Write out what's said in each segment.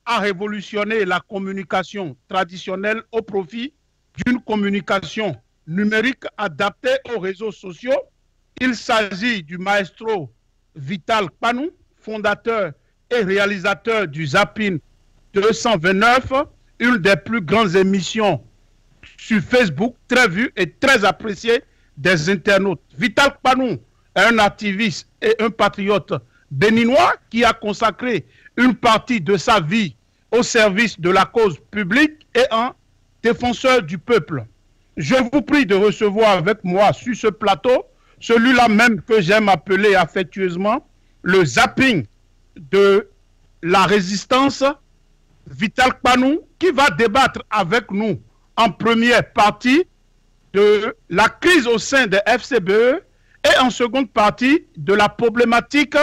a révolutionné la communication traditionnelle au profit d'une communication numérique adaptée aux réseaux sociaux. Il s'agit du maestro Vital Kpanou, fondateur et réalisateur du Zapping 229, une des plus grandes émissions sur Facebook, très vue et très appréciée des internautes. Vital Kpanou est un activiste et un patriote béninois qui a consacré une partie de sa vie au service de la cause publique et un défenseur du peuple. Je vous prie de recevoir avec moi sur ce plateau celui-là même que j'aime appeler affectueusement le zapping de la résistance, Vital Kpanou, qui va débattre avec nous en première partie de la crise au sein des FCBE et en seconde partie de la problématique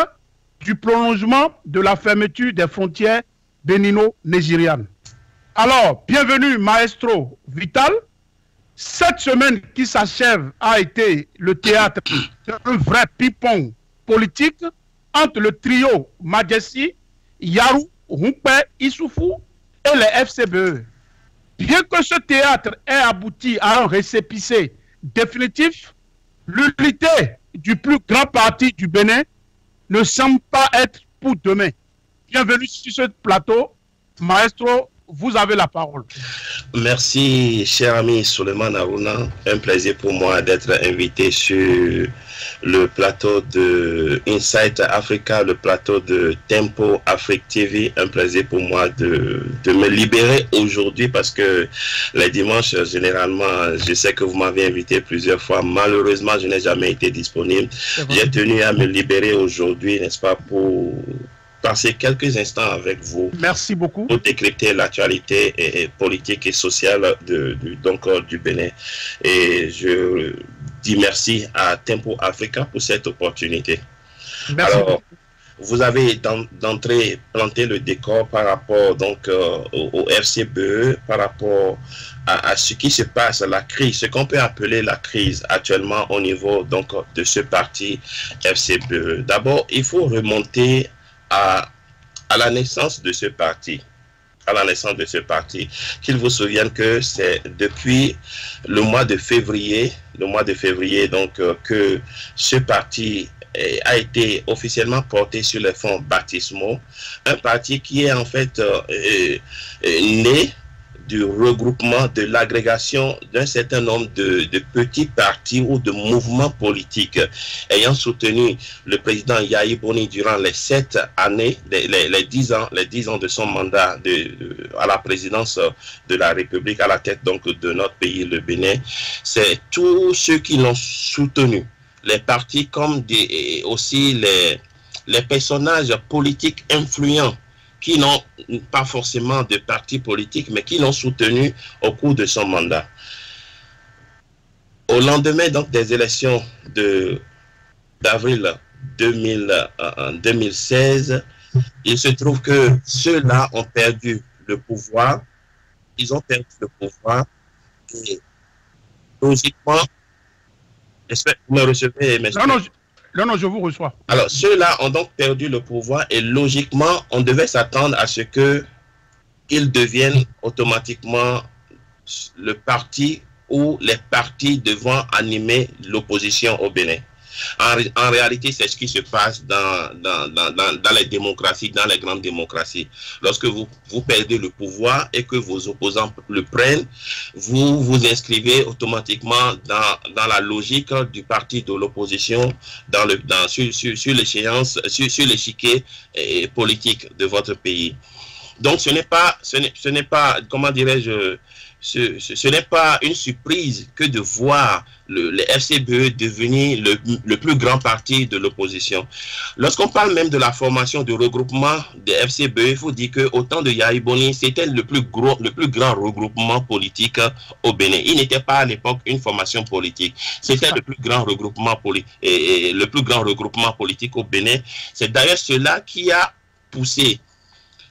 du prolongement de la fermeture des frontières bénino-nigérianes. Alors, bienvenue Maestro Vital. Cette semaine qui s'achève a été le théâtre d'un vrai ping-pong politique entre le trio Majesty, Yarou, Rumpe, Issoufou et les FCBE. Bien que ce théâtre ait abouti à un récépissé définitif, l'unité du plus grand parti du Bénin ne semble pas être pour demain. Bienvenue sur ce plateau. Maestro, vous avez la parole. Merci, cher ami Suleiman Harouna. Un plaisir pour moi d'être invité sur le plateau de Insight Africa, le plateau de Tempo Afrique TV. Un plaisir pour moi de me libérer aujourd'hui parce que les dimanches, généralement, je sais que vous m'avez invité plusieurs fois. Malheureusement, je n'ai jamais été disponible. J'ai tenu à me libérer aujourd'hui, n'est-ce pas, pour passer quelques instants avec vous. Merci beaucoup. Pour décrypter l'actualité politique et sociale du Bénin. Et je dis merci à Tempo Africa pour cette opportunité. Merci. Alors, vous avez d'entrée planté le décor par rapport donc au FCBE, par rapport à ce qui se passe, la crise, ce qu'on peut appeler la crise actuellement au niveau donc de ce parti FCBE. D'abord, il faut remonter à la naissance de ce parti, qu'il vous souvienne que c'est depuis le mois de février donc que ce parti a été officiellement porté sur les fonds baptismaux, un parti qui est en fait né du regroupement, de l'agrégation d'un certain nombre de petits partis ou de mouvements politiques ayant soutenu le président Yahi Boni durant les 7 années, les 10 ans de son mandat à la présidence de la République, à la tête donc de notre pays, le Bénin. C'est tous ceux qui l'ont soutenu, les partis comme aussi les personnages politiques influents qui n'ont pas forcément de parti politique, mais qui l'ont soutenu au cours de son mandat. Au lendemain donc des élections d'avril 2016, il se trouve que ceux-là ont perdu le pouvoir. Ils ont perdu le pouvoir. Et logiquement, j'espère que vous me recevez, mais non, je vous reçois. Alors, ceux-là ont donc perdu le pouvoir et logiquement, on devait s'attendre à ce qu'ils deviennent automatiquement le parti ou les partis devant animer l'opposition au Bénin. En réalité, c'est ce qui se passe dans les démocraties, dans les grandes démocraties. Lorsque vous perdez le pouvoir et que vos opposants le prennent, vous vous inscrivez automatiquement dans la logique du parti de l'opposition sur l'échéance, sur l'échiquier politique de votre pays. Donc, ce n'est pas, comment dirais-je, ce n'est pas une surprise que de voir le FCBE devenir le plus grand parti de l'opposition. Lorsqu'on parle même de la formation de regroupement des FCBE, il faut dire qu'au temps de Yahi Boni, c'était le plus grand regroupement politique au Bénin. Il n'était pas à l'époque une formation politique. C'était le plus grand regroupement politique au Bénin. C'est d'ailleurs cela qui a poussé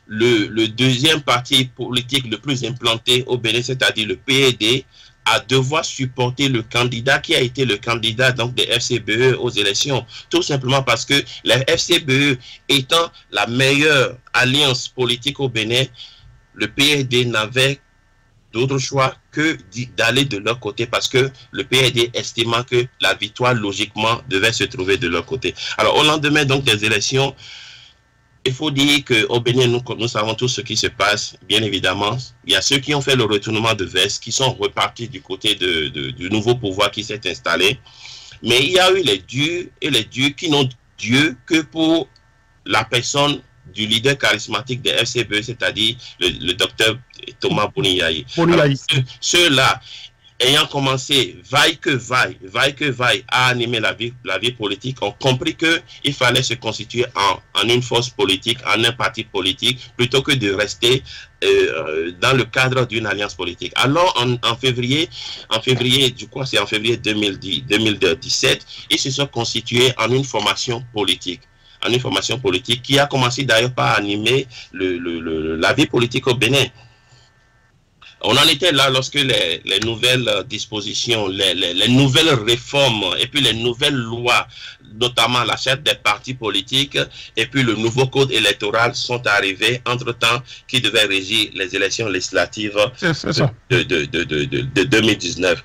le deuxième parti politique le plus implanté au Bénin, c'est-à-dire le PED, à devoir supporter le candidat qui a été le candidat donc des FCBE aux élections, tout simplement parce que la FCBE étant la meilleure alliance politique au Bénin, le PRD n'avait d'autre choix que d'aller de leur côté parce que le PRD estimant que la victoire logiquement devait se trouver de leur côté. Alors au lendemain donc des élections, il faut dire qu'au Bénin, nous savons tous ce qui se passe, bien évidemment. Il y a ceux qui ont fait le retournement de veste, qui sont repartis du côté du nouveau pouvoir qui s'est installé. Mais il y a eu les dieux et les dieux qui n'ont Dieu que pour la personne du leader charismatique des FCBE, c'est-à-dire le docteur Thomas Boniaï. Ceux-là, ayant commencé vaille que vaille à animer la vie politique, ont compris qu'il fallait se constituer en une force politique, en un parti politique, plutôt que de rester dans le cadre d'une alliance politique. Alors, en février, je crois que c'est en février 2017, ils se sont constitués en une formation politique. Qui a commencé d'ailleurs par animer la vie politique au Bénin. On en était là lorsque les nouvelles dispositions, les nouvelles réformes et puis les nouvelles lois, notamment la charte des partis politiques et puis le nouveau code électoral sont arrivés entre-temps qui devaient régir les élections législatives de 2019.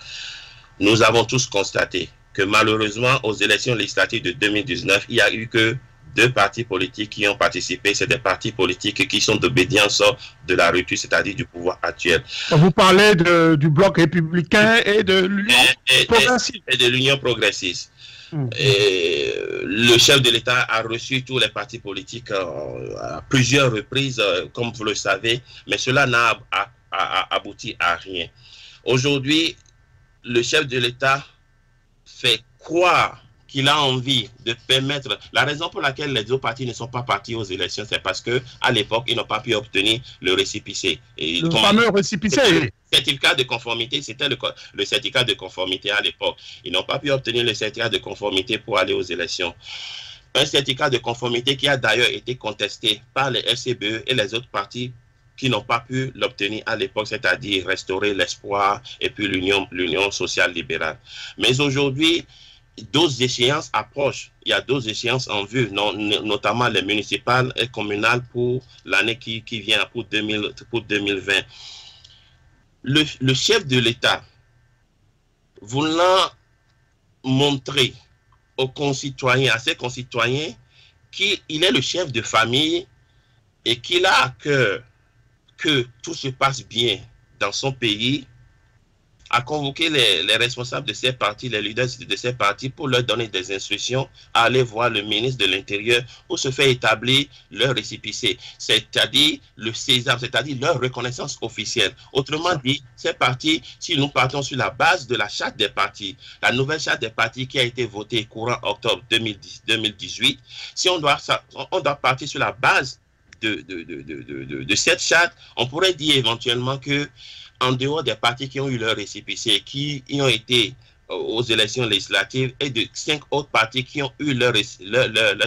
Nous avons tous constaté que malheureusement aux élections législatives de 2019, il n'y a eu que 2 partis politiques qui ont participé. C'est des partis politiques qui sont d'obédience de la rupture, c'est-à-dire du pouvoir actuel. Vous parlez du bloc républicain et de l'Union progressiste. Et de l'Union progressiste. Et le chef de l'État a reçu tous les partis politiques à plusieurs reprises, comme vous le savez, mais cela n'a abouti à rien. Aujourd'hui, le chef de l'État fait croire qu'il a envie de permettre... La raison pour laquelle les autres partis ne sont pas partis aux élections, c'est parce qu'à l'époque, ils n'ont pas pu obtenir le récépissé. Le fameux récépissé. Le certificat de conformité, c'était le certificat de conformité à l'époque. Ils n'ont pas pu obtenir le certificat de conformité pour aller aux élections. Un certificat de conformité qui a d'ailleurs été contesté par les FCBE et les autres partis qui n'ont pas pu l'obtenir à l'époque, c'est-à-dire restaurer l'espoir et puis l'Union sociale libérale. Mais aujourd'hui, d'autres échéances approchent. Il y a d'autres échéances en vue, notamment les municipales et communales pour l'année qui vient, pour 2020. Le chef de l'État, voulant montrer aux concitoyens, à ses concitoyens, qu'il est le chef de famille et qu'il a à cœur que tout se passe bien dans son pays, a convoqué les responsables de ces partis, les leaders de ces partis pour leur donner des instructions à aller voir le ministre de l'Intérieur pour se faire établir leur récépissé, c'est-à-dire le sésame, c'est-à-dire leur reconnaissance officielle. Autrement dit, ces partis, si nous partons sur la base de la charte des partis, la nouvelle charte des partis qui a été votée courant octobre 2018, si on doit partir sur la base de cette charte, on pourrait dire éventuellement que en dehors des partis qui ont eu leur récépissé, qui ont été aux élections législatives, et de 5 autres partis qui ont eu leur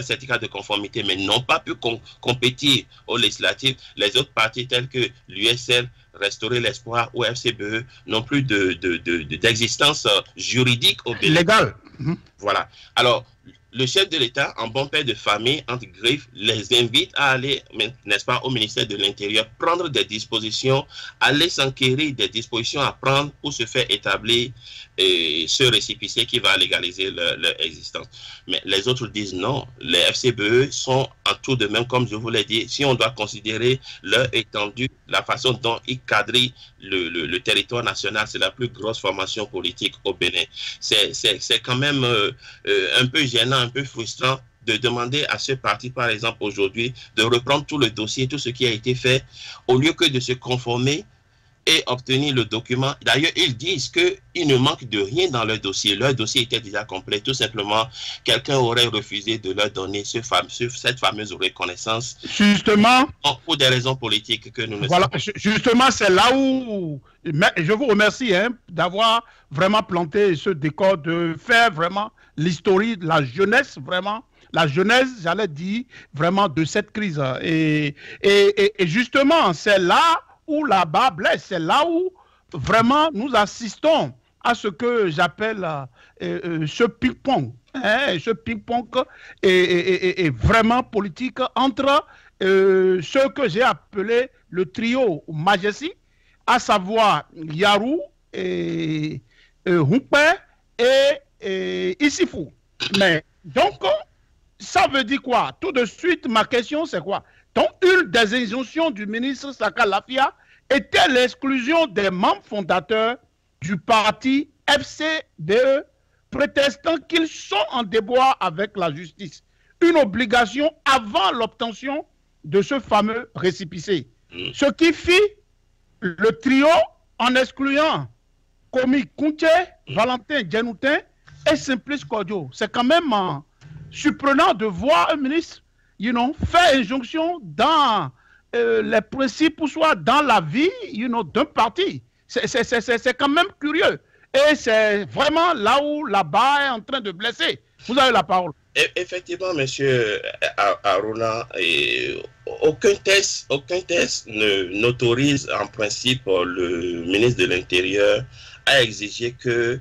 certificat de conformité, mais n'ont pas pu compétir aux législatives, les autres partis tels que l'USL, Restaurer l'Espoir ou FCBE n'ont plus d'existence juridique au Bénin. Légal. Voilà. Alors, le chef de l'État, en bon père de famille, entre griffes, les invite à aller, n'est-ce pas, au ministère de l'Intérieur, prendre des dispositions, aller s'enquérir des dispositions à prendre pour se faire établir ce récépissé qui va légaliser leur existence. Mais les autres disent non. Les FCBE sont en tout de même, comme je vous l'ai dit, si on doit considérer leur étendue, la façon dont ils quadrillent le territoire national, c'est la plus grosse formation politique au Bénin. C'est quand même un peu gênant, un peu frustrant de demander à ce parti, par exemple, aujourd'hui, de reprendre tout le dossier, tout ce qui a été fait, au lieu que de se conformer et obtenir le document. D'ailleurs, ils disent qu'il ne manque de rien dans leur dossier. Leur dossier était déjà complet. Tout simplement, quelqu'un aurait refusé de leur donner cette fameuse reconnaissance. Justement. Pour des raisons politiques que nous ne Voilà, justement, c'est là où... Je vous remercie d'avoir vraiment planté ce décor, de faire vraiment l'histoire, la jeunesse, vraiment, la genèse, j'allais dire, vraiment de cette crise. Et justement, c'est là où la bas blesse, c'est là où vraiment, nous assistons à ce que j'appelle ce ping-pong. Ce ping-pong est vraiment politique entre ce que j'ai appelé le trio Majesty, à savoir Yarou, et Humpé et Issifou. Mais donc, ça veut dire quoi? Tout de suite, ma question, c'est quoi? Donc, une des injonctions du ministre Saka Lafia était l'exclusion des membres fondateurs du parti FCDE, prétextant qu'ils sont en déboire avec la justice. Une obligation avant l'obtention de ce fameux récépissé. Ce qui fit le trio en excluant Komi Kounché, Valentin Djenoutin et Simplice Kodjo. C'est quand même surprenant de voir un ministre faire injonction dans les principes ou soit dans la vie d'un parti. C'est quand même curieux. Et c'est vraiment là où la barre est en train de blesser. Vous avez la parole. Effectivement, monsieur Aruna, aucun test n'autorise en principe le ministre de l'Intérieur à exiger que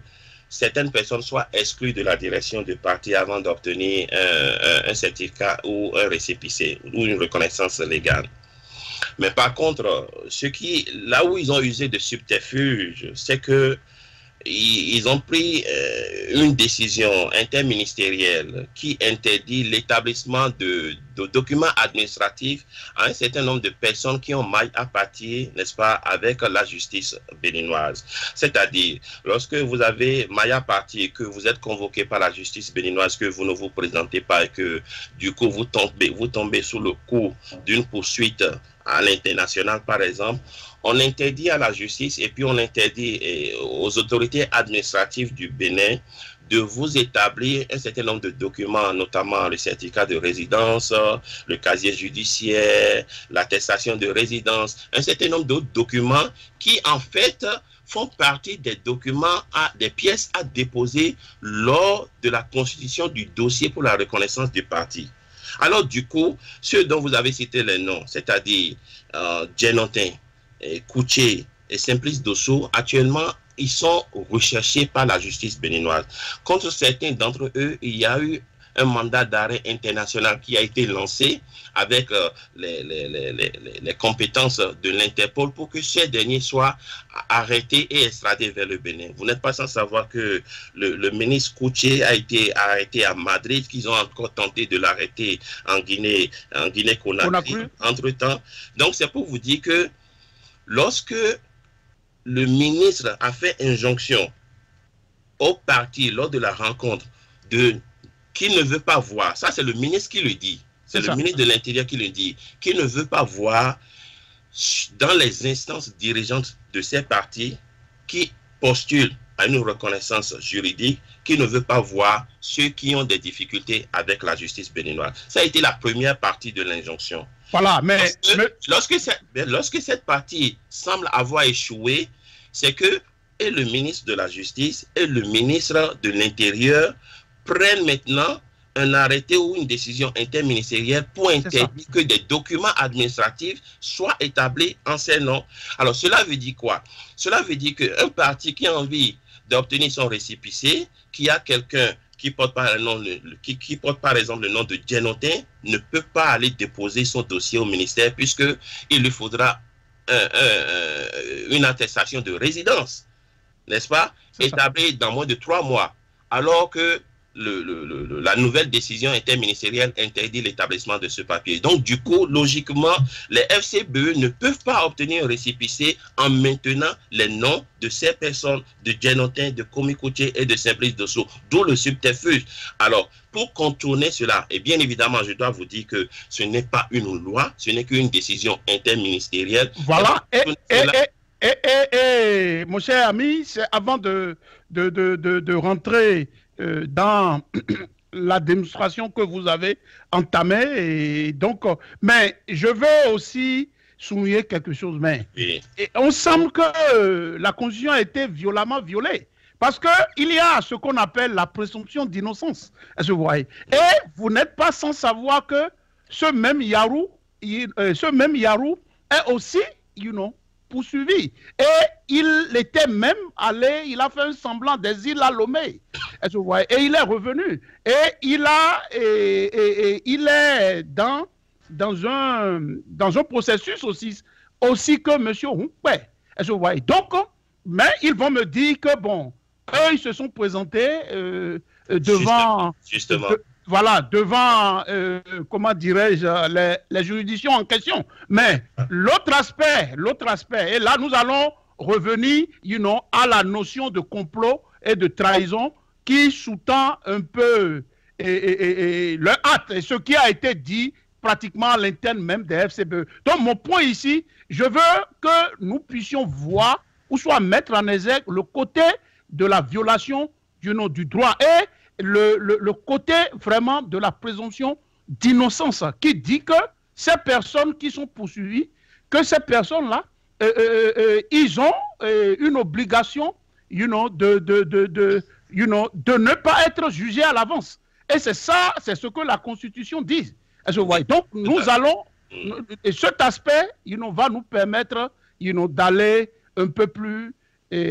certaines personnes soient exclues de la direction du parti avant d'obtenir un certificat ou un récépissé ou une reconnaissance légale. Mais par contre, là où ils ont usé de subterfuge, c'est que ils ont pris une décision interministérielle qui interdit l'établissement de documents administratifs à un certain nombre de personnes qui ont maille à partir, n'est-ce pas, avec la justice béninoise. C'est-à-dire, lorsque vous avez maille à partir, que vous êtes convoqué par la justice béninoise, que vous ne vous présentez pas et que du coup vous tombez sous le coup d'une poursuite à l'international, par exemple, on interdit à la justice et puis on interdit aux autorités administratives du Bénin de vous établir un certain nombre de documents, notamment le certificat de résidence, le casier judiciaire, l'attestation de résidence, un certain nombre d'autres documents qui, en fait, font partie des documents, des pièces à déposer lors de la constitution du dossier pour la reconnaissance du parti. Alors, du coup, ceux dont vous avez cité les noms, c'est-à-dire Djenoutin, Kounché et Simplice Dosso, actuellement, ils sont recherchés par la justice béninoise. Contre certains d'entre eux, il y a eu un mandat d'arrêt international qui a été lancé avec les compétences de l'Interpol pour que ces derniers soient arrêtés et extradés vers le Bénin. Vous n'êtes pas sans savoir que le ministre Kounché a été arrêté à Madrid, qu'ils ont encore tenté de l'arrêter en Guinée-Conakry entre-temps. Donc c'est pour vous dire que lorsque le ministre a fait injonction au parti lors de la rencontre qu'il ne veut pas voir, ça c'est le ministre qui le dit, c'est le ministre de l'Intérieur qui le dit, qu'il ne veut pas voir dans les instances dirigeantes de ces partis qui postulent à une reconnaissance juridique, qui ne veut pas voir ceux qui ont des difficultés avec la justice béninoise. Ça a été la première partie de l'injonction. Voilà, mais lorsque cette partie semble avoir échoué, c'est que et le ministre de la Justice et le ministre de l'Intérieur prennent maintenant un arrêté ou une décision interministérielle pour interdire que des documents administratifs soient établis en ces noms. Alors, cela veut dire quoi? Cela veut dire qu'un parti qui a envie d'obtenir son récépissé, qui a quelqu'un qui porte par exemple le nom de Djenoutin, ne peut pas aller déposer son dossier au ministère puisqu'il lui faudra une attestation de résidence, n'est-ce pas, établie dans moins de 3 mois, alors que la nouvelle décision interministérielle interdit l'établissement de ce papier. Donc, du coup, logiquement, les FCBE ne peuvent pas obtenir un récépissé en maintenant les noms de ces personnes, de Djenoutin, de Komi Kounché et de Simplice Dosso, d'où le subterfuge. Alors, pour contourner cela, et bien évidemment, je dois vous dire que ce n'est pas une loi, ce n'est qu'une décision interministérielle. Voilà, et mon cher ami, c'est avant de rentrer dans la démonstration que vous avez entamée. Et donc, mais je veux aussi souligner quelque chose. Mais et on semble que la Constitution a été violemment violée. Parce qu'il y a ce qu'on appelle la présomption d'innocence. Est-ce que vous voyez? Et vous n'êtes pas sans savoir que ce même Yarou est aussi, poursuivi. Et il était même allé, il a fait un semblant d'exil à Lomé. Est-ce que vous voyez? Et il est revenu. Et il est dans un processus aussi que M. Hunkwe. Est-ce que vous voyez? Donc, mais ils vont me dire que, bon, eux, ils se sont présentés devant... Justement. Voilà, devant, comment dirais-je, les juridictions en question. Mais l'autre aspect, et là, nous allons revenir, à la notion de complot et de trahison qui sous-tend un peu le acte et ce qui a été dit pratiquement à l'interne même des FCBE. Donc, mon point ici, je veux que nous puissions voir ou soit mettre en exergue le côté de la violation du droit et le côté vraiment de la présomption d'innocence qui dit que ces personnes qui sont poursuivies, que ces personnes-là, ils ont une obligation de ne pas être jugés à l'avance. Et c'est ça, c'est ce que la Constitution dit. Donc, nous allons, et cet aspect, va nous permettre d'aller un peu plus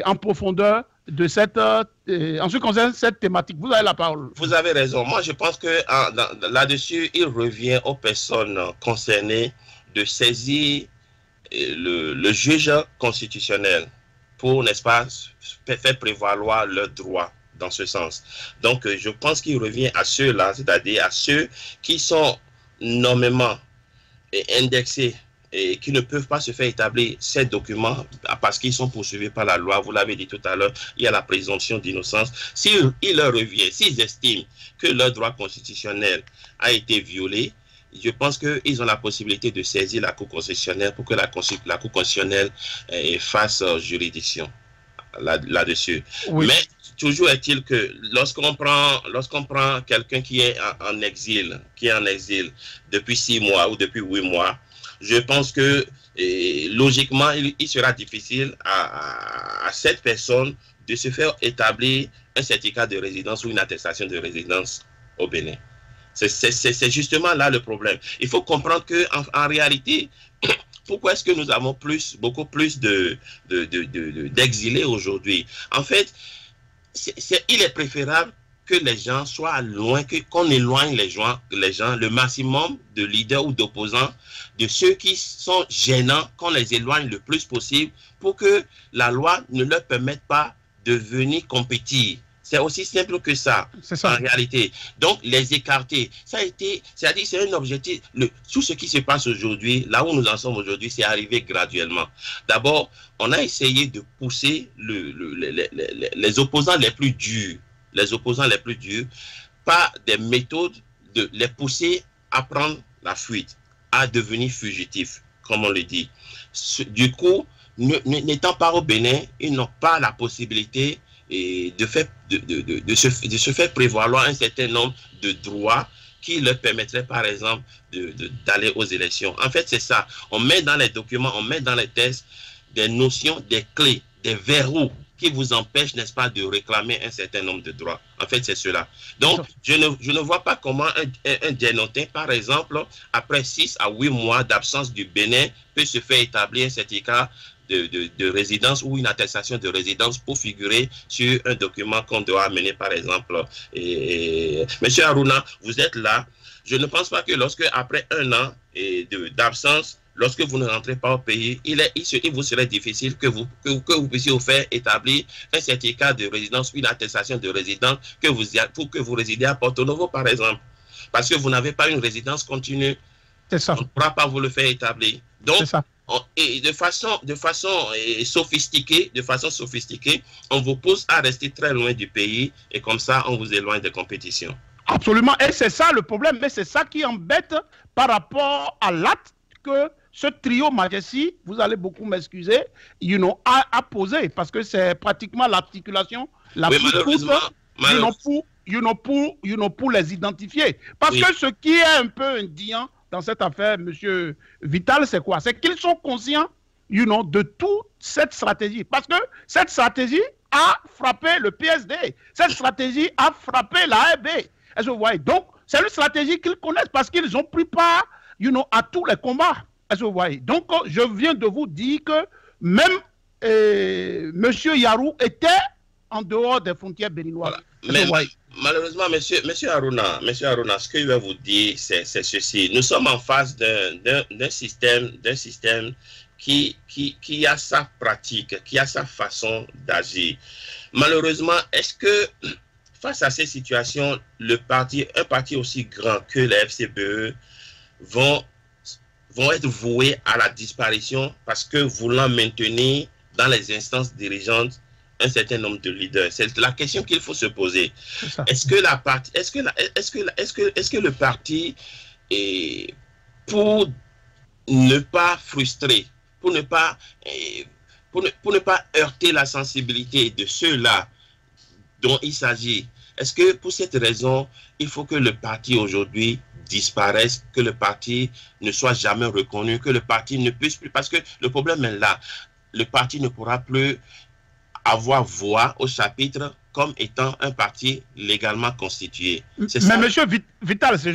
en profondeur de cette, en ce qui concerne cette thématique. Vous avez la parole. Vous avez raison. Moi, je pense que là-dessus, il revient aux personnes concernées de saisir le juge constitutionnel pour, n'est-ce pas, faire prévaloir leurs droits dans ce sens. Donc, je pense qu'il revient à ceux-là, c'est-à-dire à ceux qui sont nommément indexés et qui ne peuvent pas se faire établir ces documents parce qu'ils sont poursuivis par la loi. Vous l'avez dit tout à l'heure, il y a la présomption d'innocence. S'il leur revient, s'ils estiment que leur droit constitutionnel a été violé, je pense qu'ils ont la possibilité de saisir la Cour constitutionnelle pour que la Cour constitutionnelle fasse juridiction là-dessus. Oui. Mais toujours est-il que lorsqu'on prend quelqu'un qui est en exil, depuis 6 mois ou depuis 8 mois, je pense que logiquement, il sera difficile à cette personne de se faire établir un certificat de résidence ou une attestation de résidence au Bénin. C'est justement là le problème. Il faut comprendre qu'en réalité, pourquoi est-ce que nous avons beaucoup plus d'exilés aujourd'hui? En fait, il est préférable que les gens soient loin, qu'on éloigne les gens, le maximum de leaders ou d'opposants, de ceux qui sont gênants, qu'on les éloigne le plus possible pour que la loi ne leur permette pas de venir compétir. C'est aussi simple que ça, en réalité. Donc, les écarter, c'est-à-dire c'est un objectif. Tout ce qui se passe aujourd'hui, là où nous en sommes aujourd'hui, c'est arrivé graduellement. D'abord, on a essayé de pousser les opposants les plus durs, par des méthodes de les pousser à prendre la fuite, à devenir fugitifs, comme on le dit. Du coup, n'étant pas au Bénin, ils n'ont pas la possibilité de se faire prévaloir un certain nombre de droits qui leur permettraient, par exemple, d'aller aux élections. En fait, c'est ça. On met dans les documents, on met dans les textes des notions, des clés, des verrous qui vous empêchent, n'est-ce pas, de réclamer un certain nombre de droits. En fait, c'est cela. Donc, je ne vois pas comment un Dianotin, par exemple, après 6 à 8 mois d'absence du Bénin, peut se faire établir un certificat de résidence ou une attestation de résidence pour figurer sur un document qu'on doit amener, par exemple. Monsieur Aruna, vous êtes là. Je ne pense pas que après 1 an d'absence, lorsque vous ne rentrez pas au pays, il vous serait difficile que vous puissiez vous faire établir un certificat de résidence ou une attestation de résidence pour que vous résidez à Porto Novo, par exemple. Parce que vous n'avez pas une résidence continue. C'est ça. On ne pourra pas vous le faire établir. Donc, et de façon sophistiquée, on vous pousse à rester très loin du pays et comme ça, on vous éloigne des compétitions. Absolument. Et c'est ça le problème. Mais c'est ça qui embête par rapport à l'acte que ce trio Majesty, vous allez beaucoup m'excuser, a posé. Parce que c'est pratiquement l'articulation la plus courte pour les identifier. Parce que ce qui est un peu indignant dans cette affaire, M. Vital, c'est quoi? C'est qu'ils sont conscients, de toute cette stratégie. Parce que cette stratégie a frappé le PSD. Cette stratégie a frappé la AEB. Est-ce que vous voyez? Donc, c'est une stratégie qu'ils connaissent parce qu'ils ont pris part, à tous les combats. Est-ce que vous voyez? Donc, je viens de vous dire que même M. Yarou était en dehors des frontières béninoises. Voilà. Mais malheureusement, monsieur Haruna, ce que je vais vous dire, c'est ceci. Nous sommes en face d'un système qui a sa pratique, qui a sa façon d'agir. Malheureusement, est-ce que face à ces situations, un parti aussi grand que la FCBE vont être voués à la disparition parce que voulant maintenir dans les instances dirigeantes un certain nombre de leaders? C'est la question qu'il faut se poser. Est-ce que le parti, pour ne pas frustrer, pour ne pas heurter la sensibilité de ceux-là dont il s'agit, est-ce que pour cette raison, il faut que le parti aujourd'hui disparaisse, que le parti ne soit jamais reconnu, que le parti ne puisse plus, parce que le problème est là, le parti ne pourra plus avoir voix au chapitre comme étant un parti légalement constitué. Mais monsieur Vital, je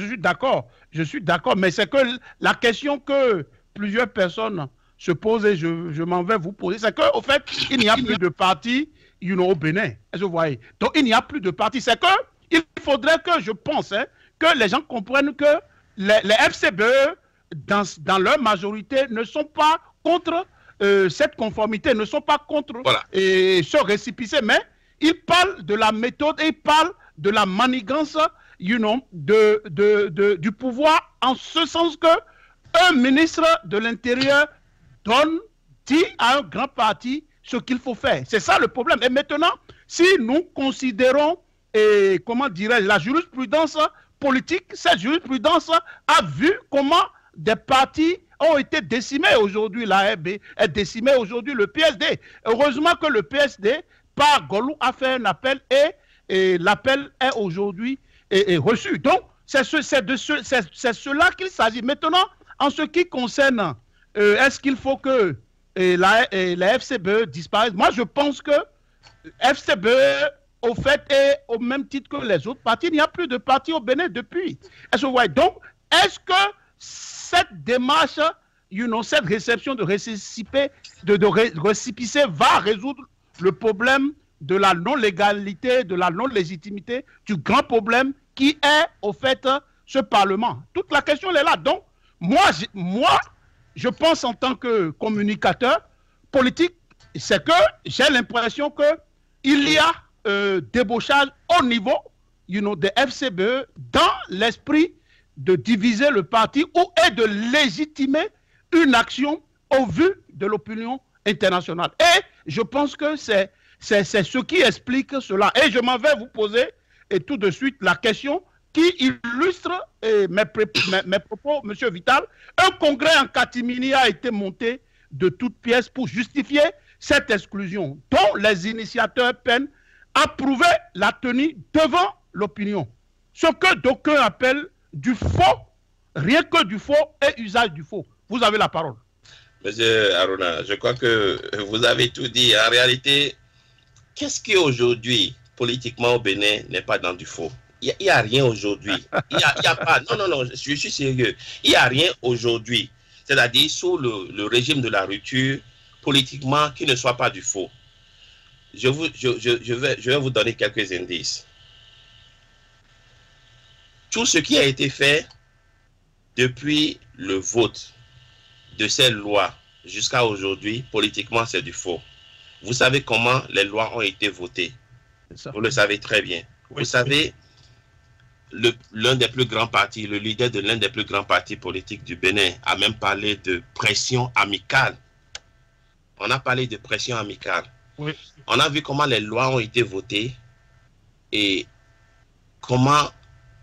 suis d'accord, mais c'est que la question que plusieurs personnes se posent et je m'en vais vous poser, c'est qu'au fait, il n'y a plus de parti au Bénin. Vous voyez. Donc, il n'y a plus de parti. C'est qu'il faudrait que, je pense, que les gens comprennent que les FCBE, dans leur majorité, ne sont pas contre cette conformité, ne sont pas contre ce récépissé, mais ils parlent de la méthode et ils parlent de la manigance du pouvoir, en ce sens que un ministre de l'Intérieur dit à un grand parti ce qu'il faut faire. C'est ça le problème. Et maintenant, si nous considérons, comment dirais-je, la jurisprudence politique, cette jurisprudence a vu comment des partis ont été décimés aujourd'hui. La RB est décimée aujourd'hui, le PSD. Heureusement que le PSD, par Golou, a fait un appel et l'appel est aujourd'hui reçu. Donc, c'est cela qu'il s'agit. Maintenant, en ce qui concerne, est-ce qu'il faut que la FCBE disparaisse? Moi, je pense que FCBE, au fait, est au même titre que les autres partis. Il n'y a plus de partis au Bénin depuis. Est-ce que vous voyez? Donc, est-ce que cette démarche, cette réception de récépissé va résoudre le problème de la non-légalité, de la non-légitimité, du grand problème qui est, au fait, ce Parlement? Toute la question, elle est là. Donc, moi, je pense en tant que communicateur politique, c'est que j'ai l'impression qu'il y a débauchage au niveau des FCBE dans l'esprit de diviser le parti et de légitimer une action au vu de l'opinion internationale. Et je pense que c'est ce qui explique cela. Et je m'en vais vous poser tout de suite la question qui illustre mes propos, M. Vital. Un congrès en catimini a été monté de toutes pièces pour justifier cette exclusion, dont les initiateurs peinent à prouver la tenue devant l'opinion. Ce que d'aucuns appellent du faux, rien que du faux et usage du faux. Vous avez la parole. Monsieur Haruna, je crois que vous avez tout dit. En réalité, qu'est-ce qui aujourd'hui, politiquement au Bénin, n'est pas dans du faux? Il n'y a rien aujourd'hui. Il y a pas. Non, je suis sérieux. Il n'y a rien aujourd'hui. C'est-à-dire sous le régime de la rupture, politiquement, qui ne soit pas du faux. Je vais vous donner quelques indices. Tout ce qui a été fait depuis le vote de ces lois jusqu'à aujourd'hui, politiquement, c'est du faux. Vous savez comment les lois ont été votées. Vous le savez très bien. Vous savez, l'un des plus grands partis, le leader de l'un des plus grands partis politiques du Bénin a même parlé de pression amicale. On a parlé de pression amicale. Oui. On a vu comment les lois ont été votées et comment,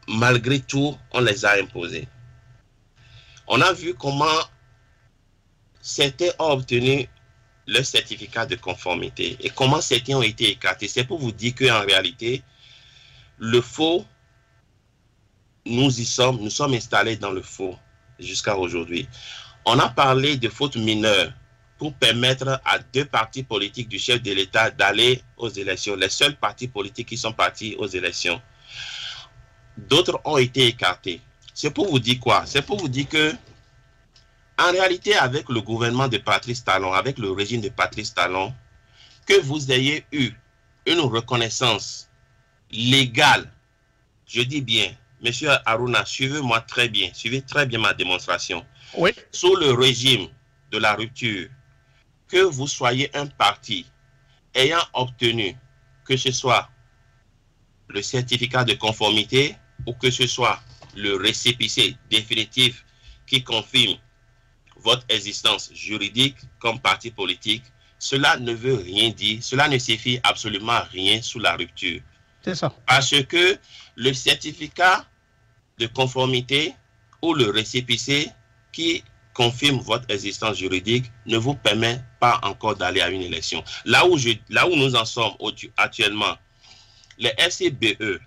malgré tout, on les a imposées. On a vu comment certains ont obtenu le certificat de conformité et comment certains ont été écartés. C'est pour vous dire qu'en réalité, le faux, nous sommes installés dans le faux jusqu'à aujourd'hui. On a parlé de fautes mineures pour permettre à 2 partis politiques du chef de l'État d'aller aux élections. Les seuls partis politiques qui sont partis aux élections. D'autres ont été écartés. C'est pour vous dire quoi? C'est pour vous dire que En réalité, avec le gouvernement de Patrice Talon, avec le régime de Patrice Talon, que vous ayez eu une reconnaissance légale, je dis bien, Monsieur Aruna, suivez-moi très bien, suivez très bien ma démonstration. Oui. Sous le régime de la rupture, que vous soyez un parti ayant obtenu que ce soit le certificat de conformité ou que ce soit le récépissé définitif qui confirme votre existence juridique comme parti politique, cela ne veut rien dire, cela ne signifie absolument rien sous la rupture. C'est ça. Parce que le certificat de conformité ou le récépissé qui confirme votre existence juridique ne vous permet pas encore d'aller à une élection. Là où nous en sommes actuellement, les FCBE,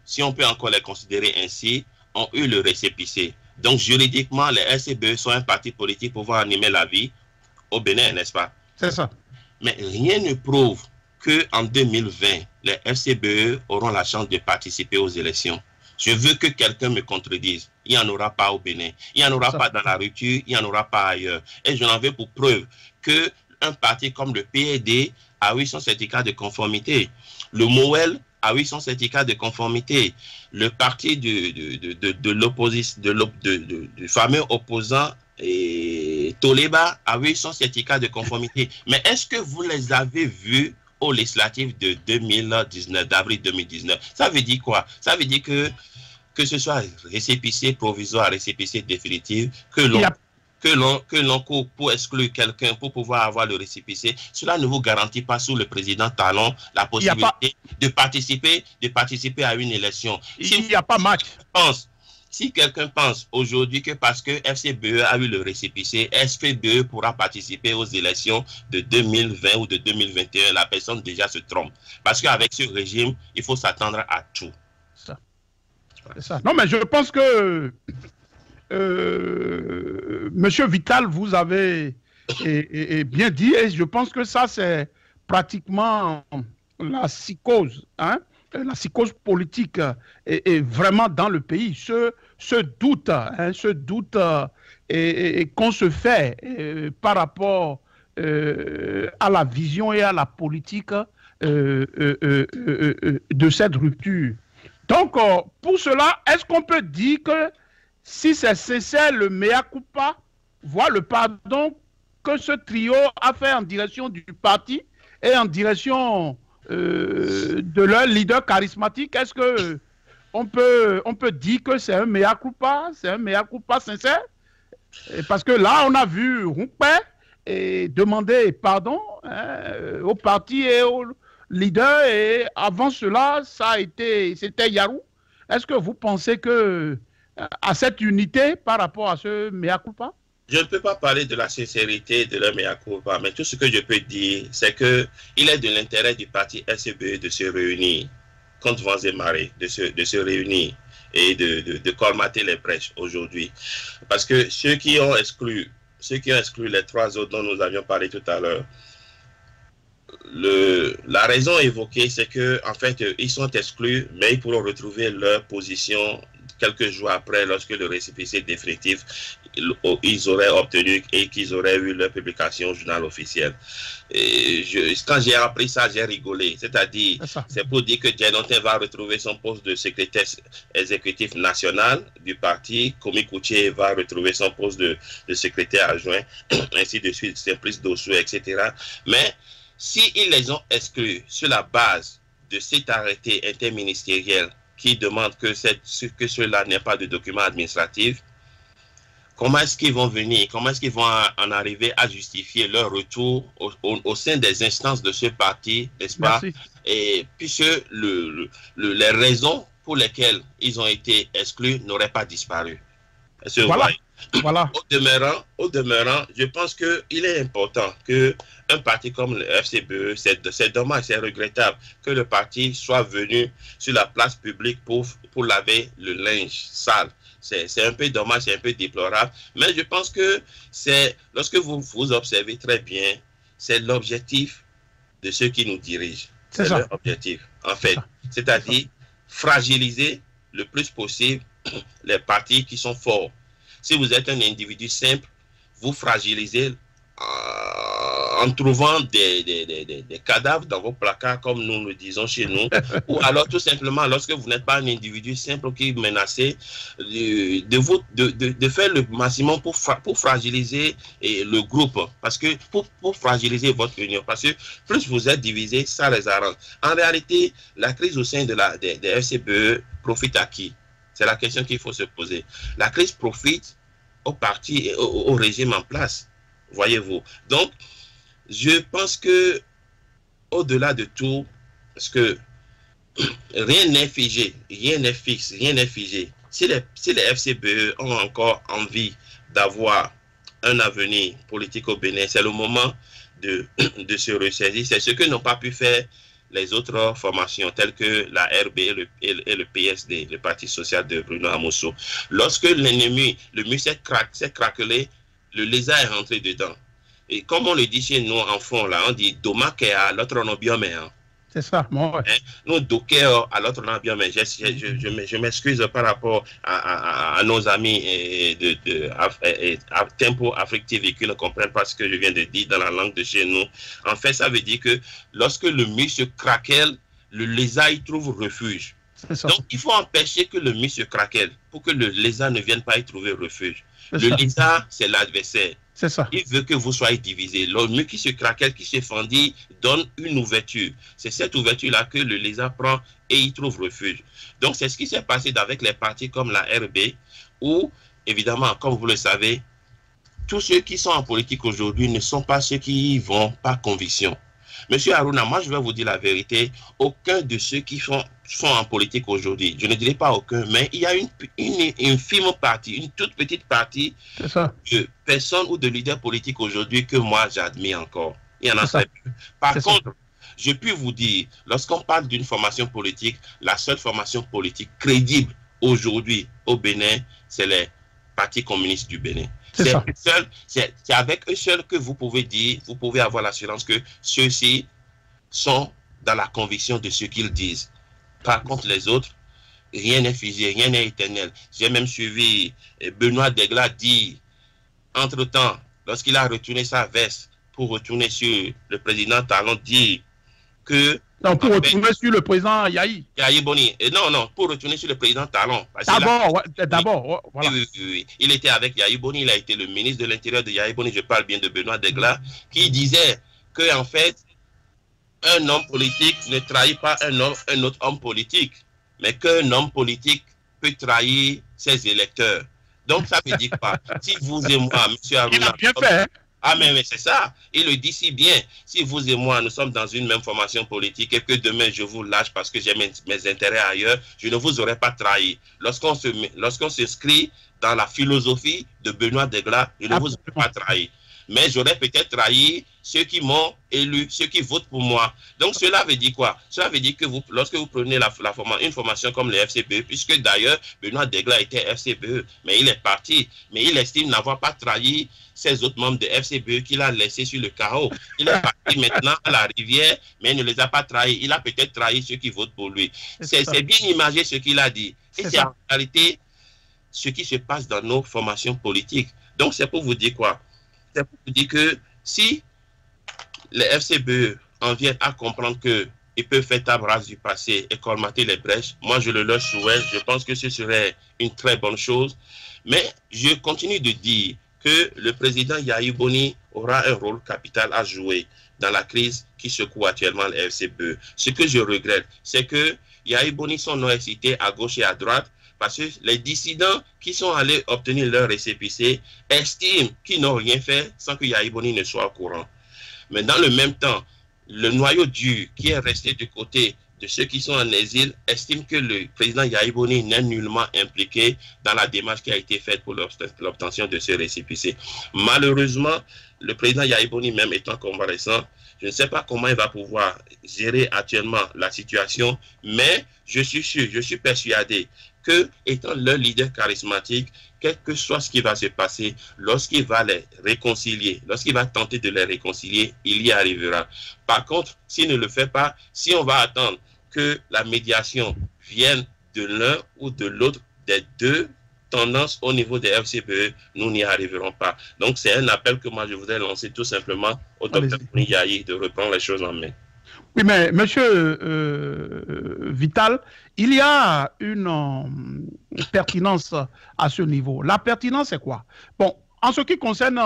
si on peut encore les considérer ainsi, ont eu le récépissé. Donc juridiquement, les FCBE sont un parti politique pour pouvoir animer la vie au Bénin, n'est-ce pas? C'est ça. Mais rien ne prouve qu'en 2020, les FCBE auront la chance de participer aux élections. Je veux que quelqu'un me contredise. Il n'y en aura pas au Bénin. Il n'y en aura pas dans la rupture. Il n'y en aura pas ailleurs. Et je n'en veux pour preuve qu'un parti comme le PED a eu son certificat de conformité. Le MOEL a eu son certificat de conformité. Le parti de l'opposition, du fameux opposant Toleba a eu son certificat de conformité. Mais est-ce que vous les avez vus aux législatives de 2019, d'avril 2019? Ça veut dire quoi? Ça veut dire que ce soit récépissé provisoire, récépissé définitif, que l'on coupe pour exclure quelqu'un pour pouvoir avoir le récépissé, cela ne vous garantit pas sous le président Talon la possibilité de participer à une élection. Il n'y a pas match. Si quelqu'un pense aujourd'hui que parce que FCBE a eu le récépissé, FCBE pourra participer aux élections de 2020 ou de 2021, la personne déjà se trompe. Parce qu'avec ce régime, il faut s'attendre à tout. C'est ça. Non, mais je pense que Monsieur Vital, vous avez bien dit, et je pense que ça, c'est pratiquement la psychose, hein? La psychose politique est vraiment dans le pays. Ce doute, hein, qu'on se fait par rapport à la vision et à la politique de cette rupture. Donc, pour cela, est-ce qu'on peut dire que si c'est sincère le mea culpa, voire le pardon que ce trio a fait en direction du parti et en direction de leur leader charismatique, est-ce que on peut dire que c'est un mea culpa sincère? Parce que là, on a vu Rumpé demander pardon, hein, au parti et au leader, et avant cela, c'était Yarou. Est-ce que vous pensez que à cette unité par rapport à ce mea culpa? Je ne peux pas parler de la sincérité de leur mea culpa, mais tout ce que je peux dire, c'est qu'il est de l'intérêt du parti FCBE de se réunir contre vents et marées, de se réunir et de colmater les brèches aujourd'hui. Parce que ceux qui ont exclu les trois autres dont nous avions parlé tout à l'heure, la raison évoquée, c'est qu'en fait, ils sont exclus, mais ils pourront retrouver leur position quelques jours après, lorsque le récépissé définitif ils auraient obtenu et qu'ils auraient eu leur publication au journal officiel. Et quand j'ai appris ça, j'ai rigolé. C'est-à-dire, c'est pour dire que Djenontin va retrouver son poste de secrétaire exécutif national du parti, Komi Kouché va retrouver son poste de secrétaire adjoint, ainsi de suite, Simplice Dossou, etc. Mais s'ils les ont exclus sur la base de cet arrêté interministériel qui demande que cela n'ait pas de document administratif, comment est-ce qu'ils vont venir, comment est-ce qu'ils vont en arriver à justifier leur retour au sein des instances de ce parti, n'est-ce pas? Et puisque les raisons pour lesquelles ils ont été exclus n'auraient pas disparu. Voilà. Au demeurant, je pense qu'il est important qu'un parti comme le FCBE, c'est dommage, c'est regrettable que le parti soit venu sur la place publique pour laver le linge sale. C'est un peu dommage, c'est un peu déplorable, mais je pense que lorsque vous observez très bien, c'est l'objectif de ceux qui nous dirigent. C'est leur objectif, en fait. C'est-à-dire fragiliser le plus possible les partis qui sont forts. Si vous êtes un individu simple, vous fragilisez en trouvant des cadavres dans vos placards, comme nous le disons chez nous, ou alors tout simplement, lorsque vous n'êtes pas un individu simple qui est menacé, de faire le maximum pour fragiliser le groupe, parce que pour fragiliser votre union, parce que plus vous êtes divisés, ça les arrange. En réalité, la crise au sein des FCBE profite à qui? C'est la question qu'il faut se poser. La crise profite au parti et au régime en place, voyez-vous. Donc, je pense que au-delà de tout, parce que rien n'est figé, rien n'est fixe, rien n'est figé. Si les FCBE ont encore envie d'avoir un avenir politique au Bénin, c'est le moment de se ressaisir. C'est ce que n'ont pas pu faire les autres formations telles que la RB et le PSD, le Parti social de Bruno Amoso. Lorsque l'ennemi, le mur s'est craquelé, le lézard est rentré dedans. Et comme on le dit chez nous en fond, là, on dit Domakea, l'autre non bien, mais. C'est ça, moi. Hein? Nous, Docker, à l'autre non bien, mais je m'excuse par rapport à nos amis de Tempo Afrique TV qui ne comprennent pas ce que je viens de dire dans la langue de chez nous. En fait, ça veut dire que lorsque le mur se craquelle, le lézard y trouve refuge. Donc, il faut empêcher que le mur se craquelle pour que le lézard ne vienne pas y trouver refuge. Le lézard, c'est l'adversaire. C'est ça. Il veut que vous soyez divisés. Le mur qui se craquelle, qui se fendit, donne une ouverture. C'est cette ouverture-là que le lézard prend et il trouve refuge. Donc, c'est ce qui s'est passé avec les partis comme la RB, où, évidemment, comme vous le savez, tous ceux qui sont en politique aujourd'hui ne sont pas ceux qui y vont par conviction. Monsieur Haruna, moi je vais vous dire la vérité, aucun de ceux qui sont en politique aujourd'hui, je ne dirais pas aucun, mais il y a une infime partie, une toute petite partie de personnes ou de leaders politiques aujourd'hui que moi j'admire encore. Il y en a très peu. Par contre, je puis vous dire, lorsqu'on parle d'une formation politique, la seule formation politique crédible aujourd'hui au Bénin, c'est les partis communistes du Bénin. C'est avec eux seuls que vous pouvez dire, vous pouvez avoir l'assurance que ceux-ci sont dans la conviction de ce qu'ils disent. Par contre, les autres, rien n'est figé, rien n'est éternel. J'ai même suivi Benoît Degla dire, entre-temps, lorsqu'il a retourné sa veste pour retourner sur le président Talon, dire que... Non, pour retourner sur le président Yahi. Yahi Boni. Non, pour retourner sur le président Talon. D'abord, voilà. Oui. Il était avec Yahi Boni, il a été le ministre de l'Intérieur de Yahi Boni, je parle bien de Benoît Degla, qui disait que en fait, un homme politique ne trahit pas un autre homme politique, mais qu'un homme politique peut trahir ses électeurs. Donc ça veut dire quoi? Si vous et moi, monsieur Haruna... Il a bien fait, hein? Ah, mais c'est ça. Il le dit si bien. Si vous et moi, nous sommes dans une même formation politique et que demain, je vous lâche parce que j'ai mes intérêts ailleurs, je ne vous aurais pas trahi. Lorsqu'on s'inscrit dans la philosophie de Benoît Degla, je ne vous aurais pas trahi. Mais j'aurais peut-être trahi ceux qui m'ont élu, ceux qui votent pour moi. Donc cela veut dire quoi? Cela veut dire que lorsque vous prenez une formation comme le FCBE, puisque d'ailleurs Benoît Degla était FCBE, mais il est parti, mais il estime n'avoir pas trahi ces autres membres de FCBE qu'il a laissés sur le carreau. Il est parti maintenant à la rivière, mais il ne les a pas trahis. Il a peut-être trahi ceux qui votent pour lui. C'est bien imagé ce qu'il a dit. Et c'est en réalité ce qui se passe dans nos formations politiques. Donc c'est pour vous dire quoi? C'est pour vous dire que si les FCBE en viennent à comprendre qu'ils peuvent faire table rase du passé et colmater les brèches, moi je le leur souhaite, je pense que ce serait une très bonne chose. Mais je continue de dire que le président Yahi Boni aura un rôle capital à jouer dans la crise qui secoue actuellement les FCBE. Ce que je regrette, c'est que Yahi Boni son nom est cité à gauche et à droite, parce que les dissidents qui sont allés obtenir leur récépissé estiment qu'ils n'ont rien fait sans que Yahi Boni ne soit au courant. Mais dans le même temps, le noyau dur qui est resté du côté de ceux qui sont en exil estime que le président Yahi Boni n'est nullement impliqué dans la démarche qui a été faite pour l'obtention de ce récépissé. Malheureusement, le président Yahi Boni, même étant convalescent, je ne sais pas comment il va pouvoir gérer actuellement la situation, mais je suis sûr, je suis persuadé que, étant leur leader charismatique, quel que soit ce qui va se passer, lorsqu'il va les réconcilier, lorsqu'il va tenter de les réconcilier, il y arrivera. Par contre, s'il ne le fait pas, si on va attendre que la médiation vienne de l'un ou de l'autre des deux tendance au niveau des FCBE, nous n'y arriverons pas. Donc, c'est un appel que moi, je voudrais lancer tout simplement au Dr Boni Yayi de reprendre les choses en main. Oui, mais monsieur Vital, il y a une pertinence à ce niveau. La pertinence, c'est quoi? Bon, en ce qui concerne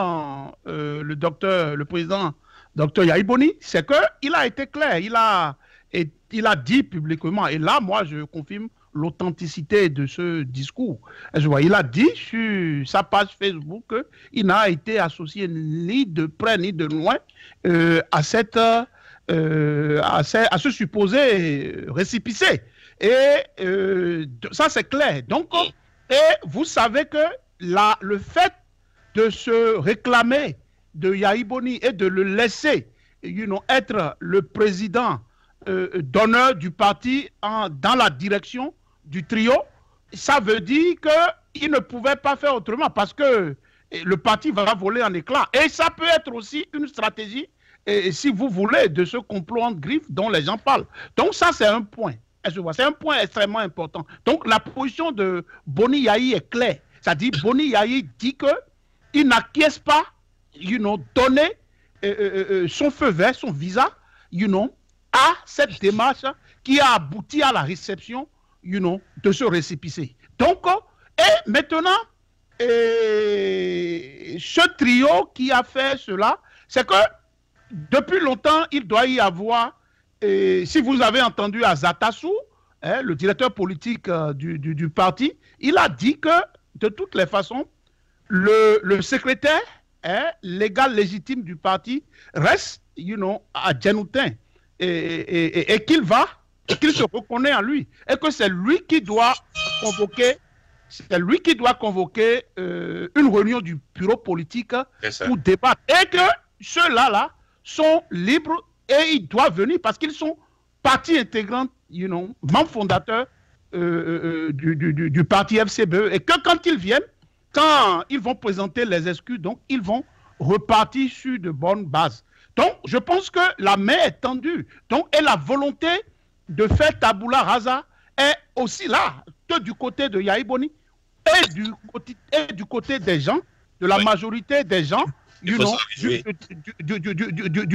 le président Dr Yayi Boni, c'est qu'il a été clair, il a dit publiquement, et là, moi, je confirme l'authenticité de ce discours. Il a dit sur sa page Facebook qu'il n'a été associé ni de près ni de loin à ce supposé récépissé. Et ça, c'est clair. Donc, et vous savez que le fait de se réclamer de Yayi Boni et de le laisser être le président d'honneur du parti dans la direction du trio, ça veut dire qu'il ne pouvait pas faire autrement parce que le parti va voler en éclats. Et ça peut être aussi une stratégie, si vous voulez, de ce complot en griffe dont les gens parlent. Donc ça, c'est un point. C'est un point extrêmement important. Donc la position de Boni Yayi est claire. C'est-à-dire Boni Yayi dit qu'il n'acquiesce pas, donner son feu vert, son visa, à cette démarche qui a abouti à la réception de ce récépissé. Donc, et maintenant, ce trio qui a fait cela, c'est que depuis longtemps, il doit y avoir, si vous avez entendu Azatassou, le directeur politique du parti, il a dit que de toutes les façons, le secrétaire légal légitime du parti reste à Djenoutin et qu'il se reconnaît en lui et que c'est lui qui doit convoquer une réunion du bureau politique pour débattre et que ceux-là sont libres et ils doivent venir parce qu'ils sont partie intégrante, membres fondateurs du parti FCBE et que quand ils viennent, quand ils vont présenter les excuses, donc ils vont repartir sur de bonnes bases. Donc, je pense que la main est tendue. Donc, et la volonté de faire tabula rasa est aussi là, que du côté de Yayi Boni et du côté des gens, de la majorité des gens du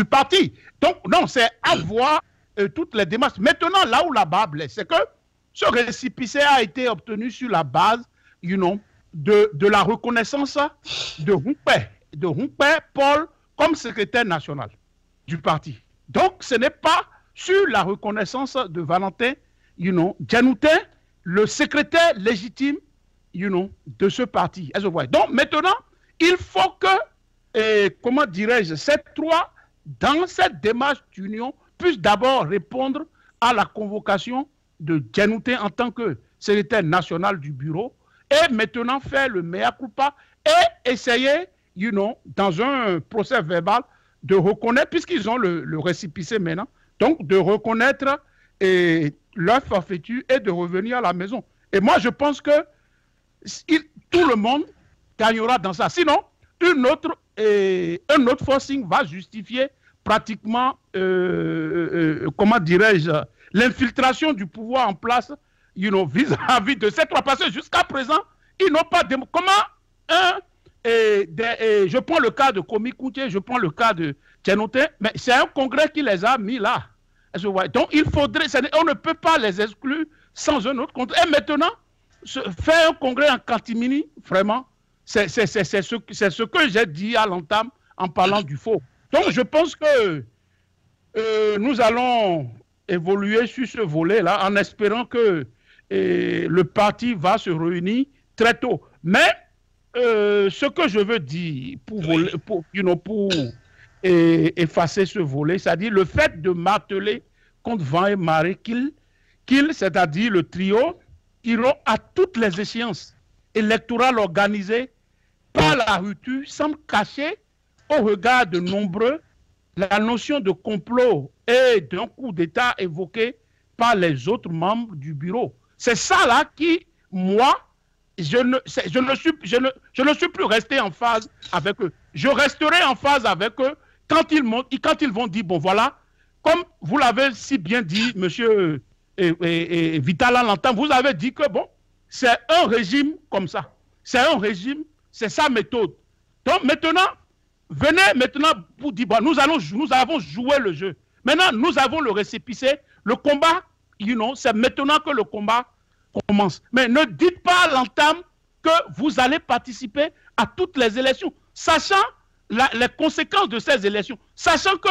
parti. Donc, non, c'est avoir toutes les démarches. Maintenant, là où la bas blesse, c'est que ce récépissé a été obtenu sur la base, de la reconnaissance de Rumpé Paul comme secrétaire national du parti. Donc, ce n'est pas sur la reconnaissance de Valentin Djenoutin, le secrétaire légitime de ce parti. Donc, maintenant, il faut que, comment dirais-je, ces trois, dans cette démarche d'union, puissent d'abord répondre à la convocation de Djenoutin en tant que secrétaire national du bureau et maintenant faire le mea culpa et essayer, dans un procès verbal, de reconnaître, puisqu'ils ont le récépissé maintenant, donc de reconnaître leur forfaiture et de revenir à la maison. Et moi, je pense que tout le monde gagnera dans ça. Sinon, un autre forcing va justifier pratiquement, comment dirais-je, l'infiltration du pouvoir en place vis-à-vis de ces trois. Parce que jusqu'à présent, ils n'ont pas... Comment je prends le cas de Komi Koutié, je prends le cas de Djenoutin, mais c'est un congrès qui les a mis là. Donc, il faudrait... On ne peut pas les exclure sans un autre congrès. Et maintenant, faire un congrès en catimini, vraiment, c'est ce que j'ai dit à l'entame en parlant du faux. Donc, je pense que nous allons évoluer sur ce volet-là en espérant que le parti va se réunir très tôt. Mais ce que je veux dire pour effacer ce volet, c'est-à-dire le fait de marteler contre vent et marée qu'ils, c'est-à-dire le trio, iront à toutes les échéances électorales organisées par la rupture, semble cacher au regard de nombreux la notion de complot et d'un coup d'État évoqué par les autres membres du bureau. C'est ça là qui, moi, je ne suis plus resté en phase avec eux. Je resterai en phase avec eux quand ils vont dire, bon voilà, comme vous l'avez si bien dit, monsieur Vital à l'entame, vous avez dit que bon, c'est un régime comme ça. c'est un régime, c'est sa méthode. Donc maintenant, venez maintenant pour dire, bon, nous avons joué le jeu. Maintenant, nous avons le récépissé. Le combat, c'est maintenant que le combat commence. Mais ne dites pas à l'entame que vous allez participer à toutes les élections, sachant les conséquences de ces élections, sachant que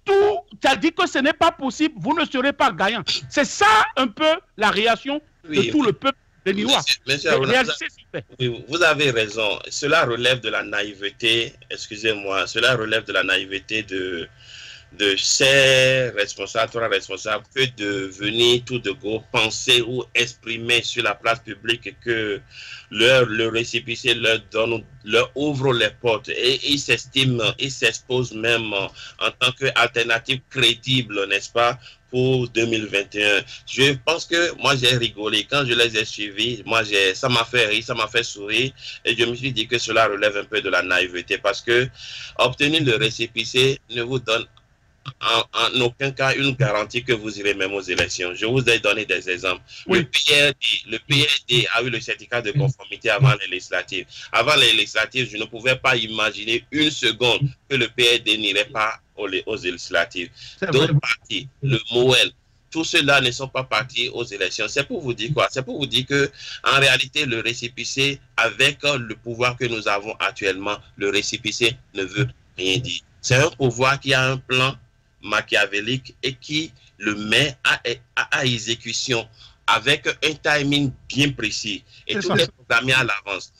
tout a dit que ce n'est pas possible, vous ne serez pas gagnant. C'est ça un peu la réaction de tout le peuple de Niwa. Vous avez raison. Cela relève de la naïveté, excusez-moi, cela relève de la naïveté de ces responsables, trois responsables, que de venir tout de go penser ou exprimer sur la place publique que le récépissé leur ouvre les portes et ils s'estiment, ils s'exposent même en tant qu'alternative crédible, n'est-ce pas, pour 2021. Je pense que moi j'ai rigolé quand je les ai suivis, ça m'a fait rire, ça m'a fait sourire et je me suis dit que cela relève un peu de la naïveté parce que obtenir le récépissé ne vous donne en aucun cas une garantie que vous irez même aux élections. Je vous ai donné des exemples. Oui. Le PRD a eu le certificat de conformité avant les législatives. Avant les législatives, je ne pouvais pas imaginer une seconde que le PRD n'irait pas aux législatives. D'autres partis, le MOEL, tous ceux-là ne sont pas partis aux élections. C'est pour vous dire quoi? C'est pour vous dire que, en réalité, le récépissé, avec le pouvoir que nous avons actuellement, le récépissé ne veut rien dire. C'est un pouvoir qui a un plan machiavélique et qui le met à exécution avec un timing bien précis et tout est programmé à l'avance.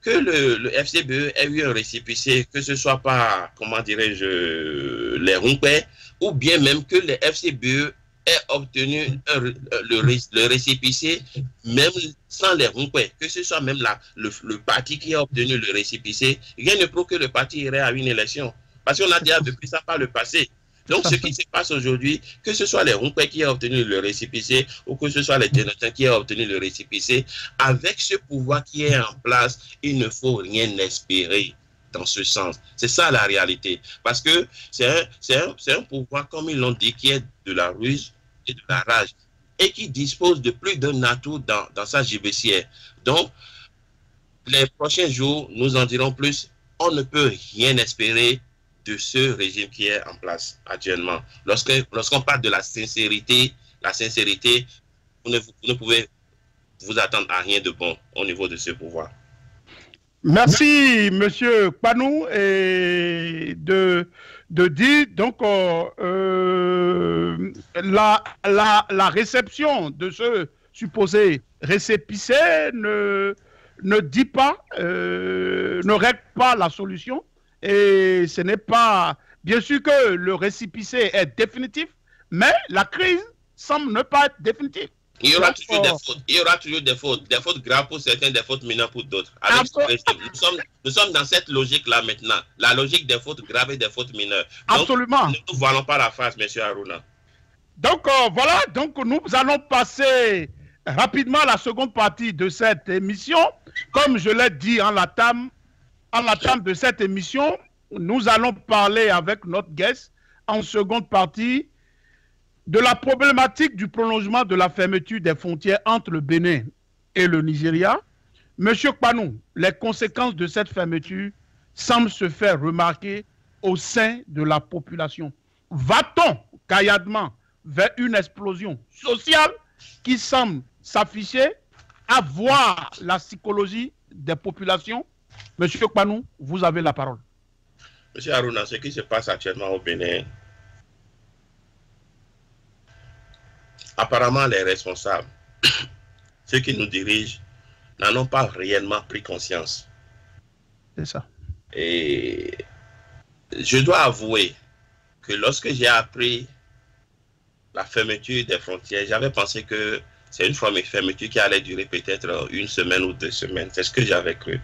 Que le FCBE ait eu un récépissé, que ce soit par, comment dirais-je, les Rumpais, ou bien même que le FCBE ait obtenu le récépissé même sans les Rumpais, que ce soit même le parti qui a obtenu le récépissé, rien ne prouve que le parti irait à une élection. Parce qu'on a déjà vécu ça par le passé. Donc, ce qui se passe aujourd'hui, que ce soit les Rumpais qui ont obtenu le récépissé ou que ce soit les Dénotins qui ont obtenu le récépissé, avec ce pouvoir qui est en place, il ne faut rien espérer dans ce sens. C'est ça la réalité. Parce que c'est un pouvoir, comme ils l'ont dit, qui est de la ruse et de la rage et qui dispose de plus d'un atout dans sa gibecière. Donc, les prochains jours, nous en dirons plus. On ne peut rien espérer de ce régime qui est en place actuellement. Lorsqu'on parle de la sincérité, vous ne pouvez vous attendre à rien de bon au niveau de ce pouvoir. Merci, Monsieur Panou, et de dire donc la réception de ce supposé récépissé ne dit pas, ne règle pas la solution. Et ce n'est pas... Bien sûr que le récépissé est définitif, mais la crise semble ne pas être définitive. Il y aura toujours des fautes. Il y aura toujours des fautes graves pour certains, des fautes mineures pour d'autres. Nous sommes dans cette logique-là maintenant. La logique des fautes graves et des fautes mineures. Donc, absolument. Ne nous voilons pas la face, M. Haruna. Donc voilà, donc nous allons passer rapidement à la seconde partie de cette émission. Comme je l'ai dit en l'entame de cette émission, nous allons parler avec notre guest en seconde partie de la problématique du prolongement de la fermeture des frontières entre le Bénin et le Nigeria. Monsieur Kpanou, les conséquences de cette fermeture semblent se faire remarquer au sein de la population. Va-t-on caillardement vers une explosion sociale qui semble s'afficher, à voir la psychologie des populations? Monsieur Kpanou, vous avez la parole. Monsieur Haruna, ce qui se passe actuellement au Bénin, apparemment les responsables, ceux qui nous dirigent, n'en ont pas réellement pris conscience. C'est ça. Et je dois avouer que lorsque j'ai appris la fermeture des frontières, j'avais pensé que c'est une fermeture qui allait durer peut-être 1 semaine ou 2 semaines. C'est ce que j'avais cru.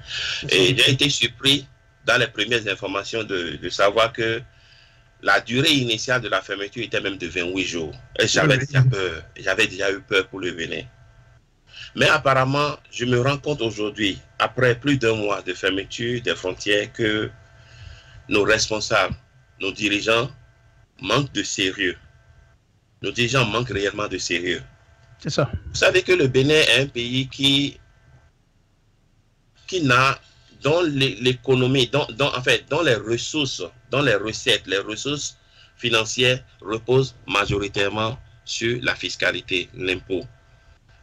Et j'ai été surpris dans les premières informations de savoir que la durée initiale de la fermeture était même de 28 jours. Et j'avais déjà peur. J'avais déjà eu peur pour le Bénin. Mais apparemment, je me rends compte aujourd'hui, après plus d'1 mois de fermeture des frontières, que nos responsables, nos dirigeants manquent de sérieux. Nos dirigeants manquent réellement de sérieux. C'est ça. Vous savez que le Bénin est un pays qui qui n'a, dont l'économie, en fait, dans les ressources, dans les recettes, les ressources financières reposent majoritairement sur la fiscalité, l'impôt.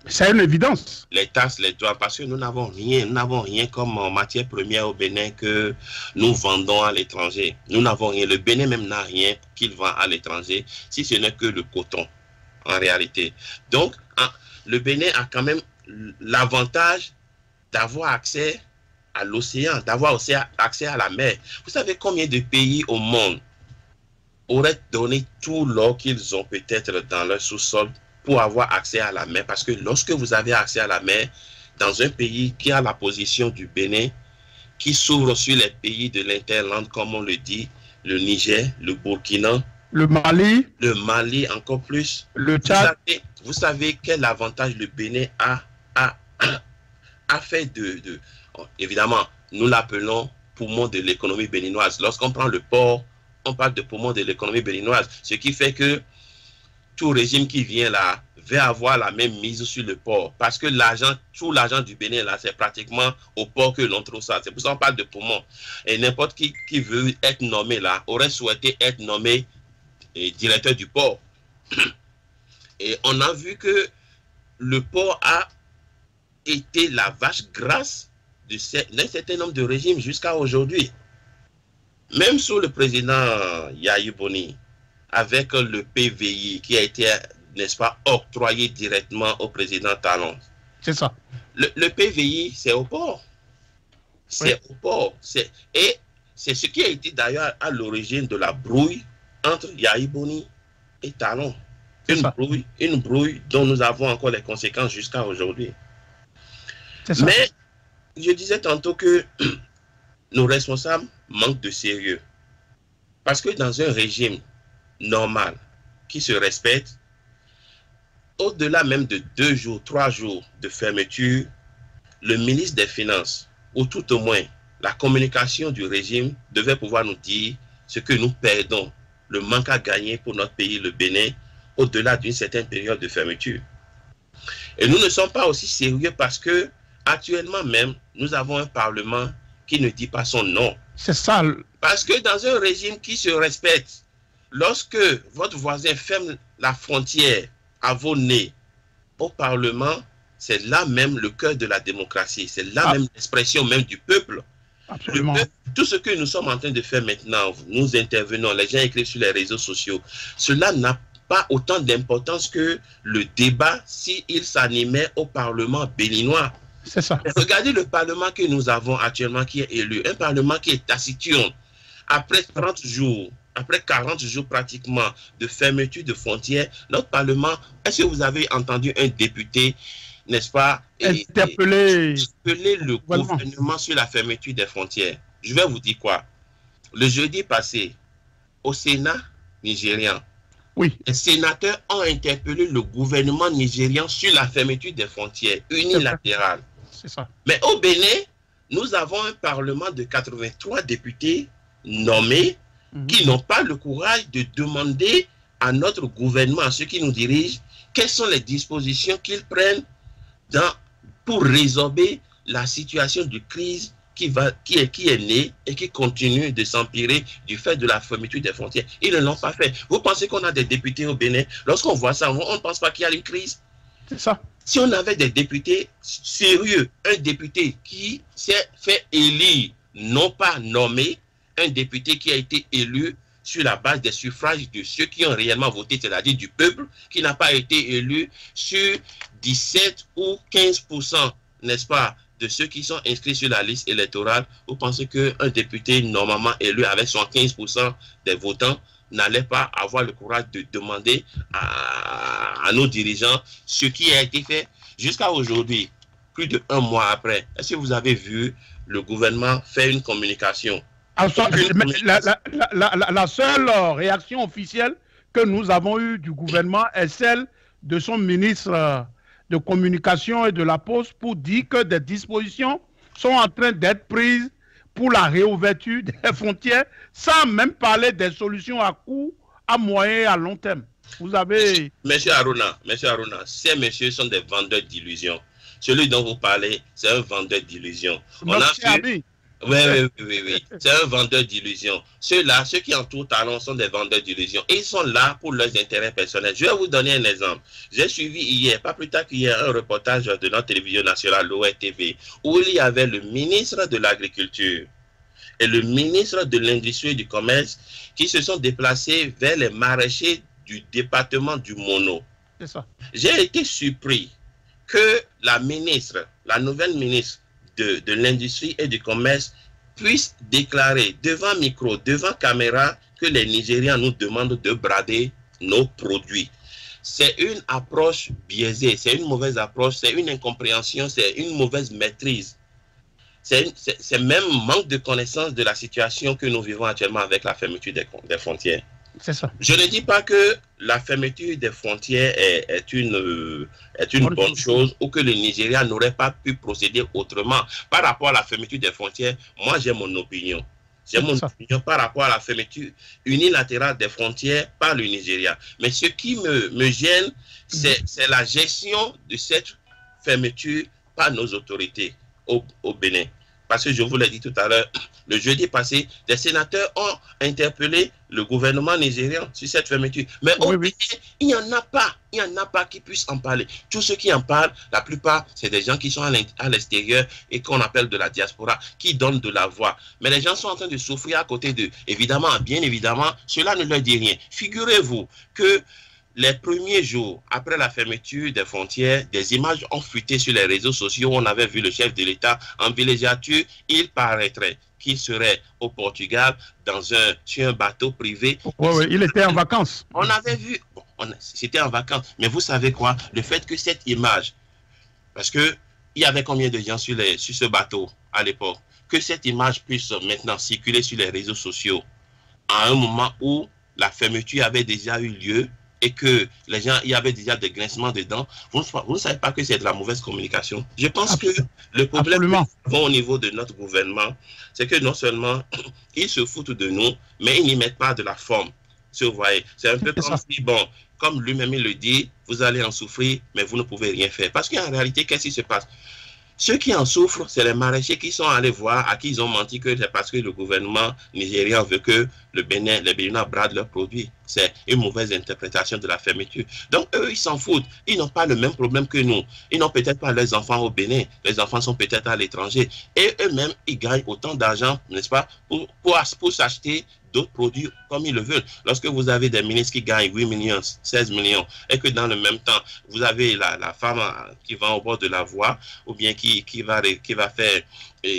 C'est une évidence. Les taxes, les droits, parce que nous n'avons rien comme matière première au Bénin que nous vendons à l'étranger. Nous n'avons rien. Le Bénin même n'a rien qu'il vend à l'étranger, si ce n'est que le coton, en réalité. Donc, le Bénin a quand même l'avantage d'avoir accès à l'océan, d'avoir aussi accès à la mer. Vous savez combien de pays au monde auraient donné tout l'or qu'ils ont peut-être dans leur sous-sol pour avoir accès à la mer? Parce que lorsque vous avez accès à la mer, dans un pays qui a la position du Bénin, qui s'ouvre sur les pays de l'interland, comme on le dit, le Niger, le Burkina, le Mali encore plus, le Tchad. Vous savez quel avantage le Bénin a fait évidemment, nous l'appelons poumon de l'économie béninoise. Lorsqu'on prend le port, on parle de poumon de l'économie béninoise, ce qui fait que tout régime qui vient là va avoir la même mise sur le port. Parce que tout l'argent du Bénin, là, c'est pratiquement au port que l'on trouve ça. C'est pour ça qu'on parle de poumon. Et n'importe qui veut être nommé là, aurait souhaité être nommé directeur du port. Et on a vu que le port a été la vache grasse d'un certain nombre de régimes jusqu'à aujourd'hui. Même sous le président Yahya Boni, avec le PVI qui a été, n'est-ce pas, octroyé directement au président Talon. C'est ça. Le PVI, c'est au port. C'est au port. Et c'est ce qui a été d'ailleurs à l'origine de la brouille entre Yahya Boni et Talon. Une brouille dont nous avons encore les conséquences jusqu'à aujourd'hui. Mais je disais tantôt que nos responsables manquent de sérieux. Parce que dans un régime normal, qui se respecte, au-delà même de 2 jours, 3 jours de fermeture, le ministre des Finances, ou tout au moins la communication du régime, devait pouvoir nous dire ce que nous perdons, le manque à gagner pour notre pays, le Bénin, au-delà d'une certaine période de fermeture. Et nous ne sommes pas aussi sérieux parce que actuellement même, nous avons un Parlement qui ne dit pas son nom. C'est ça. Parce que dans un régime qui se respecte, lorsque votre voisin ferme la frontière à vos nez au Parlement, c'est là même le cœur de la démocratie. C'est là même l'expression même du peuple. Absolument. Tout ce que nous sommes en train de faire maintenant, nous intervenons, les gens écrivent sur les réseaux sociaux, cela n'a pas autant d'importance que le débat s'il s'animait au Parlement béninois. C'est ça. Regardez le Parlement que nous avons actuellement qui est élu, un Parlement qui est taciturne. Après 30 jours, après 40 jours pratiquement de fermeture de frontières, notre Parlement, est-ce que vous avez entendu un député, n'est-ce pas, interpeller le gouvernement sur la fermeture des frontières? Je vais vous dire quoi. Le jeudi passé, au Sénat nigérian, les sénateurs ont interpellé le gouvernement nigérian sur la fermeture des frontières unilatérale. C'est ça. Mais au Bénin, nous avons un Parlement de 83 députés nommés qui n'ont pas le courage de demander à notre gouvernement, à ceux qui nous dirigent, quelles sont les dispositions qu'ils prennent pour résorber la situation de crise qui est née et qui continue de s'empirer du fait de la fermeture des frontières. Ils ne l'ont pas fait. Vous pensez qu'on a des députés au Bénin? Lorsqu'on voit ça, on ne pense pas qu'il y a une crise? C'est ça. Si on avait des députés sérieux, un député qui s'est fait élire, non pas nommé, un député qui a été élu sur la base des suffrages de ceux qui ont réellement voté, c'est-à-dire du peuple, qui n'a pas été élu sur 17 ou 15%, n'est-ce pas, de ceux qui sont inscrits sur la liste électorale. Vous pensez qu'un député normalement élu avec 75% des votants n'allait pas avoir le courage de demander à nos dirigeants ce qui a été fait jusqu'à aujourd'hui, plus de 1 mois après? Est-ce que vous avez vu le gouvernement faire une communication? La seule réaction officielle que nous avons eue du gouvernement est celle de son ministre de communication et de la Poste pour dire que des dispositions sont en train d'être prises pour la réouverture des frontières, sans même parler des solutions à court, à moyen et à long terme. Vous avez... Monsieur Aruna, ces messieurs sont des vendeurs d'illusions. Celui dont vous parlez, c'est un vendeur d'illusions. Oui. Oui. C'est un vendeur d'illusions. Ceux-là, ceux qui entourent Talon sont des vendeurs d'illusions. Et ils sont là pour leurs intérêts personnels. Je vais vous donner un exemple. J'ai suivi hier, pas plus tard qu'hier, un reportage de notre télévision nationale, l'ORTV, où il y avait le ministre de l'Agriculture et le ministre de l'Industrie et du Commerce qui se sont déplacés vers les maraîchers du département du Mono. C'est ça. J'ai été surpris que la nouvelle ministre de l'Industrie et du Commerce puisse déclarer devant micro, devant caméra, que les Nigérians nous demandent de brader nos produits. C'est une approche biaisée, c'est une mauvaise approche, c'est une incompréhension, c'est une mauvaise maîtrise. C'est même manque de connaissance de la situation que nous vivons actuellement avec la fermeture des frontières. C'est ça. Je ne dis pas que la fermeture des frontières est une bonne chose ou que le Nigeria n'aurait pas pu procéder autrement. Par rapport à la fermeture des frontières, moi j'ai mon opinion. J'ai mon opinion par rapport à la fermeture unilatérale des frontières par le Nigeria. Mais ce qui me gêne, c'est la gestion de cette fermeture par nos autorités au Bénin. Parce que je vous l'ai dit tout à l'heure, le jeudi passé, des sénateurs ont interpellé le gouvernement nigérian sur cette fermeture. Mais au Bénin, il n'y en a pas qui puissent en parler. Tous ceux qui en parlent, la plupart, c'est des gens qui sont à l'extérieur et qu'on appelle de la diaspora, qui donnent de la voix. Mais les gens sont en train de souffrir à côté d'eux. Évidemment, bien évidemment, cela ne leur dit rien. Figurez-vous que les premiers jours après la fermeture des frontières, des images ont fuité sur les réseaux sociaux. On avait vu le chef de l'État en villégiature. Il paraîtrait qu'il serait au Portugal sur un bateau privé. Oui, il était en vacances. On avait vu, c'était en vacances. Mais vous savez quoi? Le fait que cette image, parce qu'il y avait combien de gens sur ce bateau à l'époque, que cette image puisse maintenant circuler sur les réseaux sociaux à un moment où la fermeture avait déjà eu lieu, et que les gens, il y avait déjà des grincements dedans, vous ne savez pas que c'est de la mauvaise communication. Je pense que le problème que nous avons au niveau de notre gouvernement, c'est que non seulement ils se foutent de nous, mais ils n'y mettent pas de la forme. Vous voyez, c'est un peu comme si, comme lui-même il le dit, vous allez en souffrir, mais vous ne pouvez rien faire. Parce qu'en réalité, qu'est-ce qui se passe? Ceux qui en souffrent, c'est les maraîchers qui sont allés voir, à qui ils ont menti que c'est parce que le gouvernement nigérian veut que les Béninois bradent leurs produits. C'est une mauvaise interprétation de la fermeture. Donc, eux, ils s'en foutent. Ils n'ont pas le même problème que nous. Ils n'ont peut-être pas leurs enfants au Bénin. Les enfants sont peut-être à l'étranger. Et eux-mêmes, ils gagnent autant d'argent, n'est-ce pas, pour s'acheter d'autres produits comme ils le veulent. Lorsque vous avez des ministres qui gagnent 8 millions, 16 millions, et que dans le même temps, vous avez la femme qui va au bord de la voie, ou bien qui va faire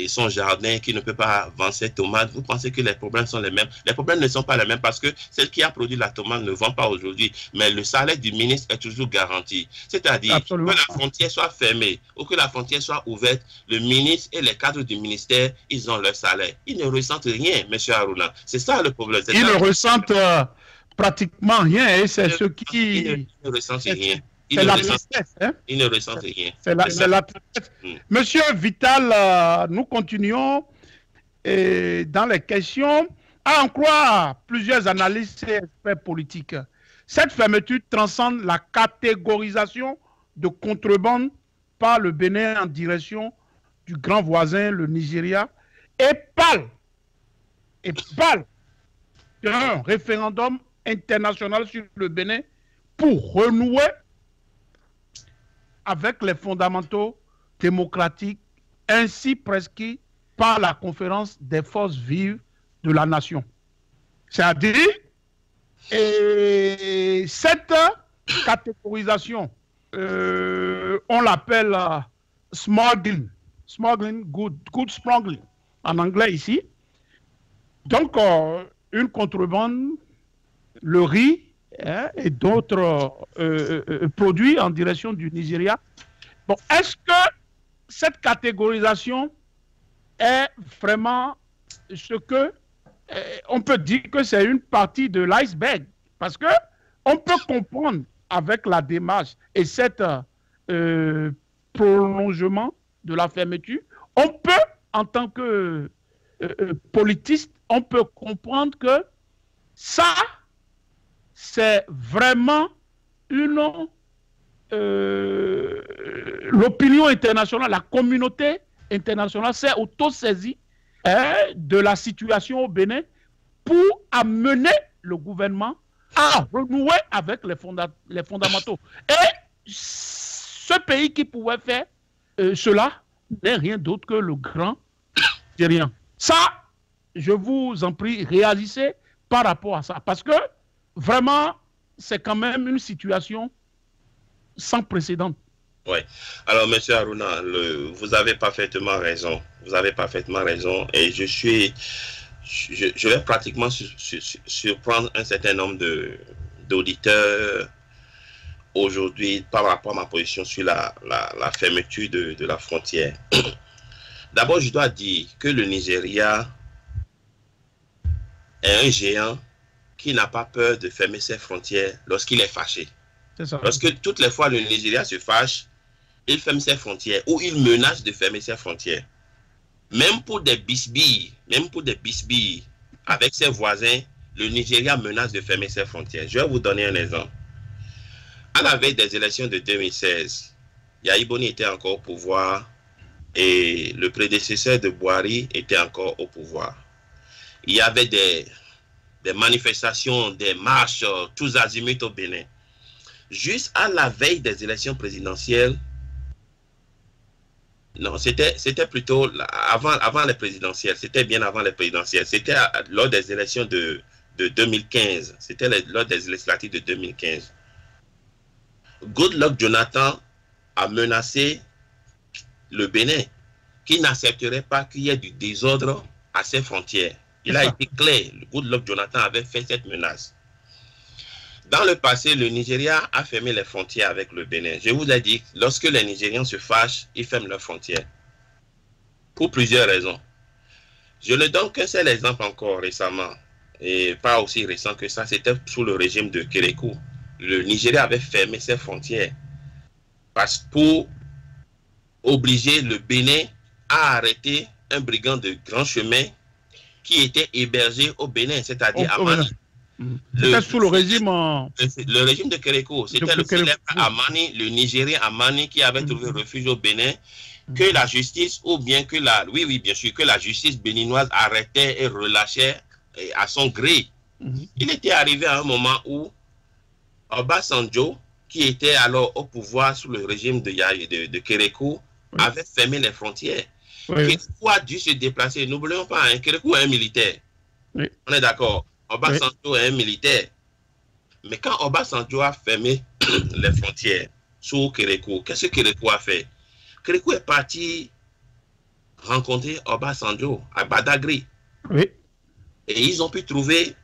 son jardin, qui ne peut pas vendre ses tomates, vous pensez que les problèmes sont les mêmes? Les problèmes ne sont pas les mêmes parce que celle qui a produit la tomate ne vend pas aujourd'hui, mais le salaire du ministre est toujours garanti. C'est-à-dire que la frontière soit fermée ou que la frontière soit ouverte, le ministre et les cadres du ministère, ils ont leur salaire. Ils ne ressentent rien, M. Haruna. C'est ça le problème. Ils ne ressentent pratiquement rien et c'est ce qui... Ils ne ressentent rien. C'est la tristesse. Ils ne ressentent rien. C'est la tristesse. Monsieur Vital, nous continuons dans les questions. À en croire plusieurs analystes et experts politiques, cette fermeture transcende la catégorisation de contrebande par le Bénin en direction du grand voisin, le Nigeria, et parle d'un référendum international sur le Bénin pour renouer avec les fondamentaux démocratiques ainsi prescrits par la conférence des forces vives de la nation. C'est-à-dire, cette catégorisation, on l'appelle smuggling, good smuggling, en anglais ici. Donc, une contrebande, le riz, et d'autres produits en direction du Nigeria. Bon, est-ce que cette catégorisation est vraiment ce que on peut dire que c'est une partie de l'iceberg? Parce que on peut comprendre avec la démarche et cet prolongement de la fermeture, on peut, en tant que politiste, on peut comprendre que ça, c'est vraiment une l'opinion internationale, la communauté internationale s'est auto-saisie de la situation au Bénin pour amener le gouvernement à renouer avec les fondamentaux. Et ce pays qui pouvait faire cela n'est rien d'autre que le grand Nigérien. Ça, je vous en prie, réagissez par rapport à ça. Parce que vraiment, c'est quand même une situation sans précédent. Oui. Alors, M. Haruna, vous avez parfaitement raison. Vous avez parfaitement raison. Et je vais pratiquement surprendre un certain nombre d'auditeurs aujourd'hui par rapport à ma position sur la fermeture de la frontière. D'abord, je dois dire que le Nigeria est un géant qui n'a pas peur de fermer ses frontières lorsqu'il est fâché. C'est ça. Lorsque toutes les fois le Nigeria se fâche, il ferme ses frontières ou il menace de fermer ses frontières. Même pour des bisbilles avec ses voisins, le Nigeria menace de fermer ses frontières. Je vais vous donner un exemple. À la veille des élections de 2016, Yahi Boni était encore au pouvoir et le prédécesseur de Buhari était encore au pouvoir. Il y avait des manifestations, des marches, tous azimuts au Bénin. Juste à la veille des élections présidentielles, non, c'était plutôt avant les présidentielles, c'était bien avant les présidentielles, c'était lors des élections de 2015, c'était lors des législatives de 2015. Goodluck Jonathan a menacé le Bénin qui n'accepterait pas qu'il y ait du désordre à ses frontières. Il a été clair, Goodluck Jonathan avait fait cette menace. Dans le passé, le Nigeria a fermé les frontières avec le Bénin. Je vous ai dit, lorsque les Nigérians se fâchent, ils ferment leurs frontières. Pour plusieurs raisons. Je ne donne qu'un seul exemple encore récemment, et pas aussi récent que ça, c'était sous le régime de Kérékou. Le Nigeria avait fermé ses frontières pour obliger le Bénin à arrêter un brigand de grand chemin qui était hébergé au Bénin, c'est-à-dire à Mani. C'était sous le régime... Le régime de Kérékou. C'était le célèbre Amani, le Nigérien Amani qui avait trouvé refuge au Bénin, que la justice, ou bien que la... Oui, bien sûr, que la justice béninoise arrêtait et relâchait à son gré. Il était arrivé à un moment où Obasanjo, qui était alors au pouvoir sous le régime de Kérékou, avait fermé les frontières. Kérékou a dû se déplacer. N'oublions pas, hein, Kérékou est un militaire. On est d'accord. Obasanjo est un militaire. Mais quand Obasanjo a fermé les frontières sous Kérékou, qu'est-ce que Kérékou a fait? Kérékou est parti rencontrer Obasanjo à Badagry. Oui. Et ils ont pu trouver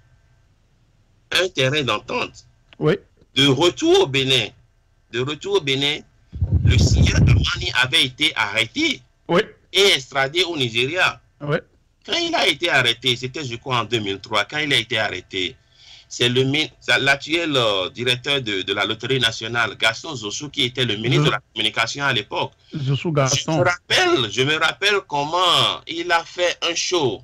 un terrain d'entente. Oui. De retour au Bénin, le seigneur Amani avait été arrêté et extradé au Nigeria. Oui. Quand il a été arrêté, c'était je crois en 2003, quand il a été arrêté, c'est l'actuel directeur de la Loterie nationale, Gaston Zossou, qui était le ministre de la Communication à l'époque. Zossou Gaston. Je me rappelle comment il a fait un show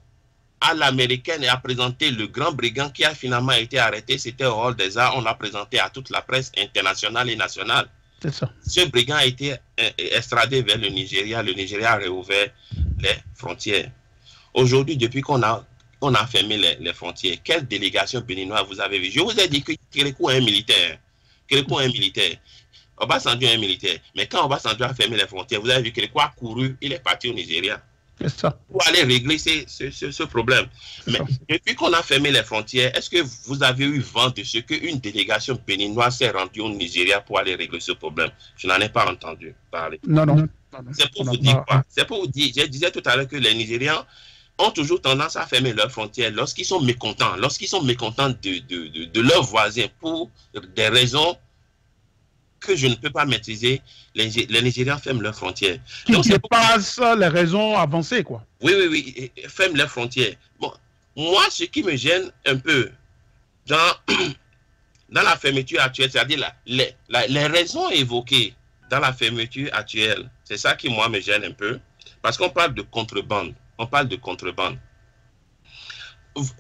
à l'américaine et a présenté le grand brigand qui a finalement été arrêté. C'était au Hall des Arts. On l'a présenté à toute la presse internationale et nationale. C'est ça. Ce brigand a été extradé vers le Nigeria. Le Nigeria a réouvert les frontières. Aujourd'hui, depuis qu'on a fermé les frontières, quelle délégation béninoise vous avez vu? Je vous ai dit que Kérékou est un militaire. Kérékou est un militaire. Obasanjo est un militaire. Mais quand Obasanjo a fermé les frontières, vous avez vu que Kérékou a couru, il est parti au Nigeria. C'est ça. Pour aller régler ce problème. Mais depuis qu'on a fermé les frontières, est-ce que vous avez eu vent de ce qu'une délégation béninoise s'est rendue au Nigeria pour aller régler ce problème? Je n'en ai pas entendu parler. Non. C'est pour vous dire quoi? C'est pour vous dire, je disais tout à l'heure que les Nigérians ont toujours tendance à fermer leurs frontières lorsqu'ils sont mécontents, de leurs voisins pour des raisons que je ne peux pas maîtriser. Les Nigériens ferment leurs frontières. Donc c'est pas ça les raisons avancées, quoi. Oui, ferment leurs frontières. Bon, moi, ce qui me gêne un peu dans la fermeture actuelle, c'est-à-dire les raisons évoquées dans la fermeture actuelle, c'est ça qui, moi, me gêne un peu, parce qu'on parle de contrebande.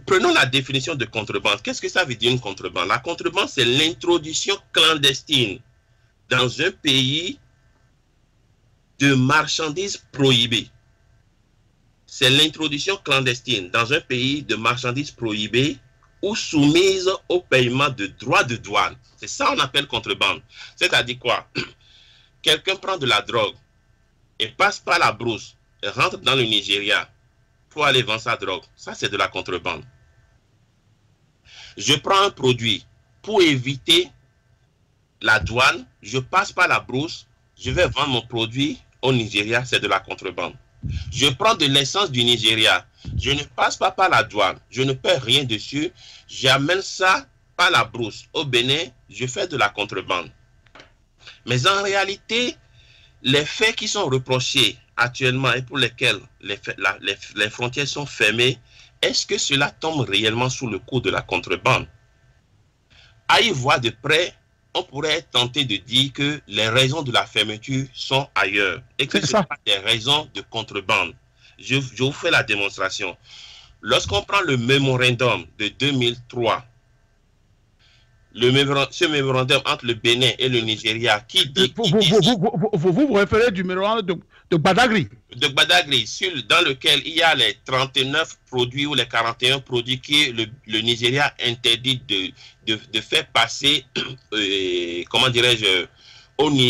Prenons la définition de contrebande. Qu'est-ce que ça veut dire une contrebande? La contrebande, c'est l'introduction clandestine dans un pays de marchandises prohibées. C'est l'introduction clandestine dans un pays de marchandises prohibées ou soumises au paiement de droits de douane. C'est ça qu'on appelle contrebande. C'est-à-dire quoi? Quelqu'un prend de la drogue et passe par la brousse et rentre dans le Nigeria pour aller vendre sa drogue. Ça, c'est de la contrebande. Je prends un produit pour éviter la douane, je passe par la brousse, je vais vendre mon produit au Nigeria, c'est de la contrebande. Je prends de l'essence du Nigeria, je ne passe pas par la douane, je ne paie rien dessus, j'amène ça par la brousse au Bénin, je fais de la contrebande. Mais en réalité, les faits qui sont reprochés actuellement et pour lesquels les frontières sont fermées, est-ce que cela tombe réellement sous le coup de la contrebande? À y voir de près, on pourrait être tenté de dire que les raisons de la fermeture sont ailleurs et que ce sont pas des raisons de contrebande. Je vous fais la démonstration. Lorsqu'on prend le mémorandum de 2003, ce mémorandum entre le Bénin et le Nigeria qui dit... Vous référez du mémorandum de Badagry. De Badagry, dans lequel il y a les 39 produits ou les 41 produits que le Nigeria interdit de faire passer, comment dirais-je,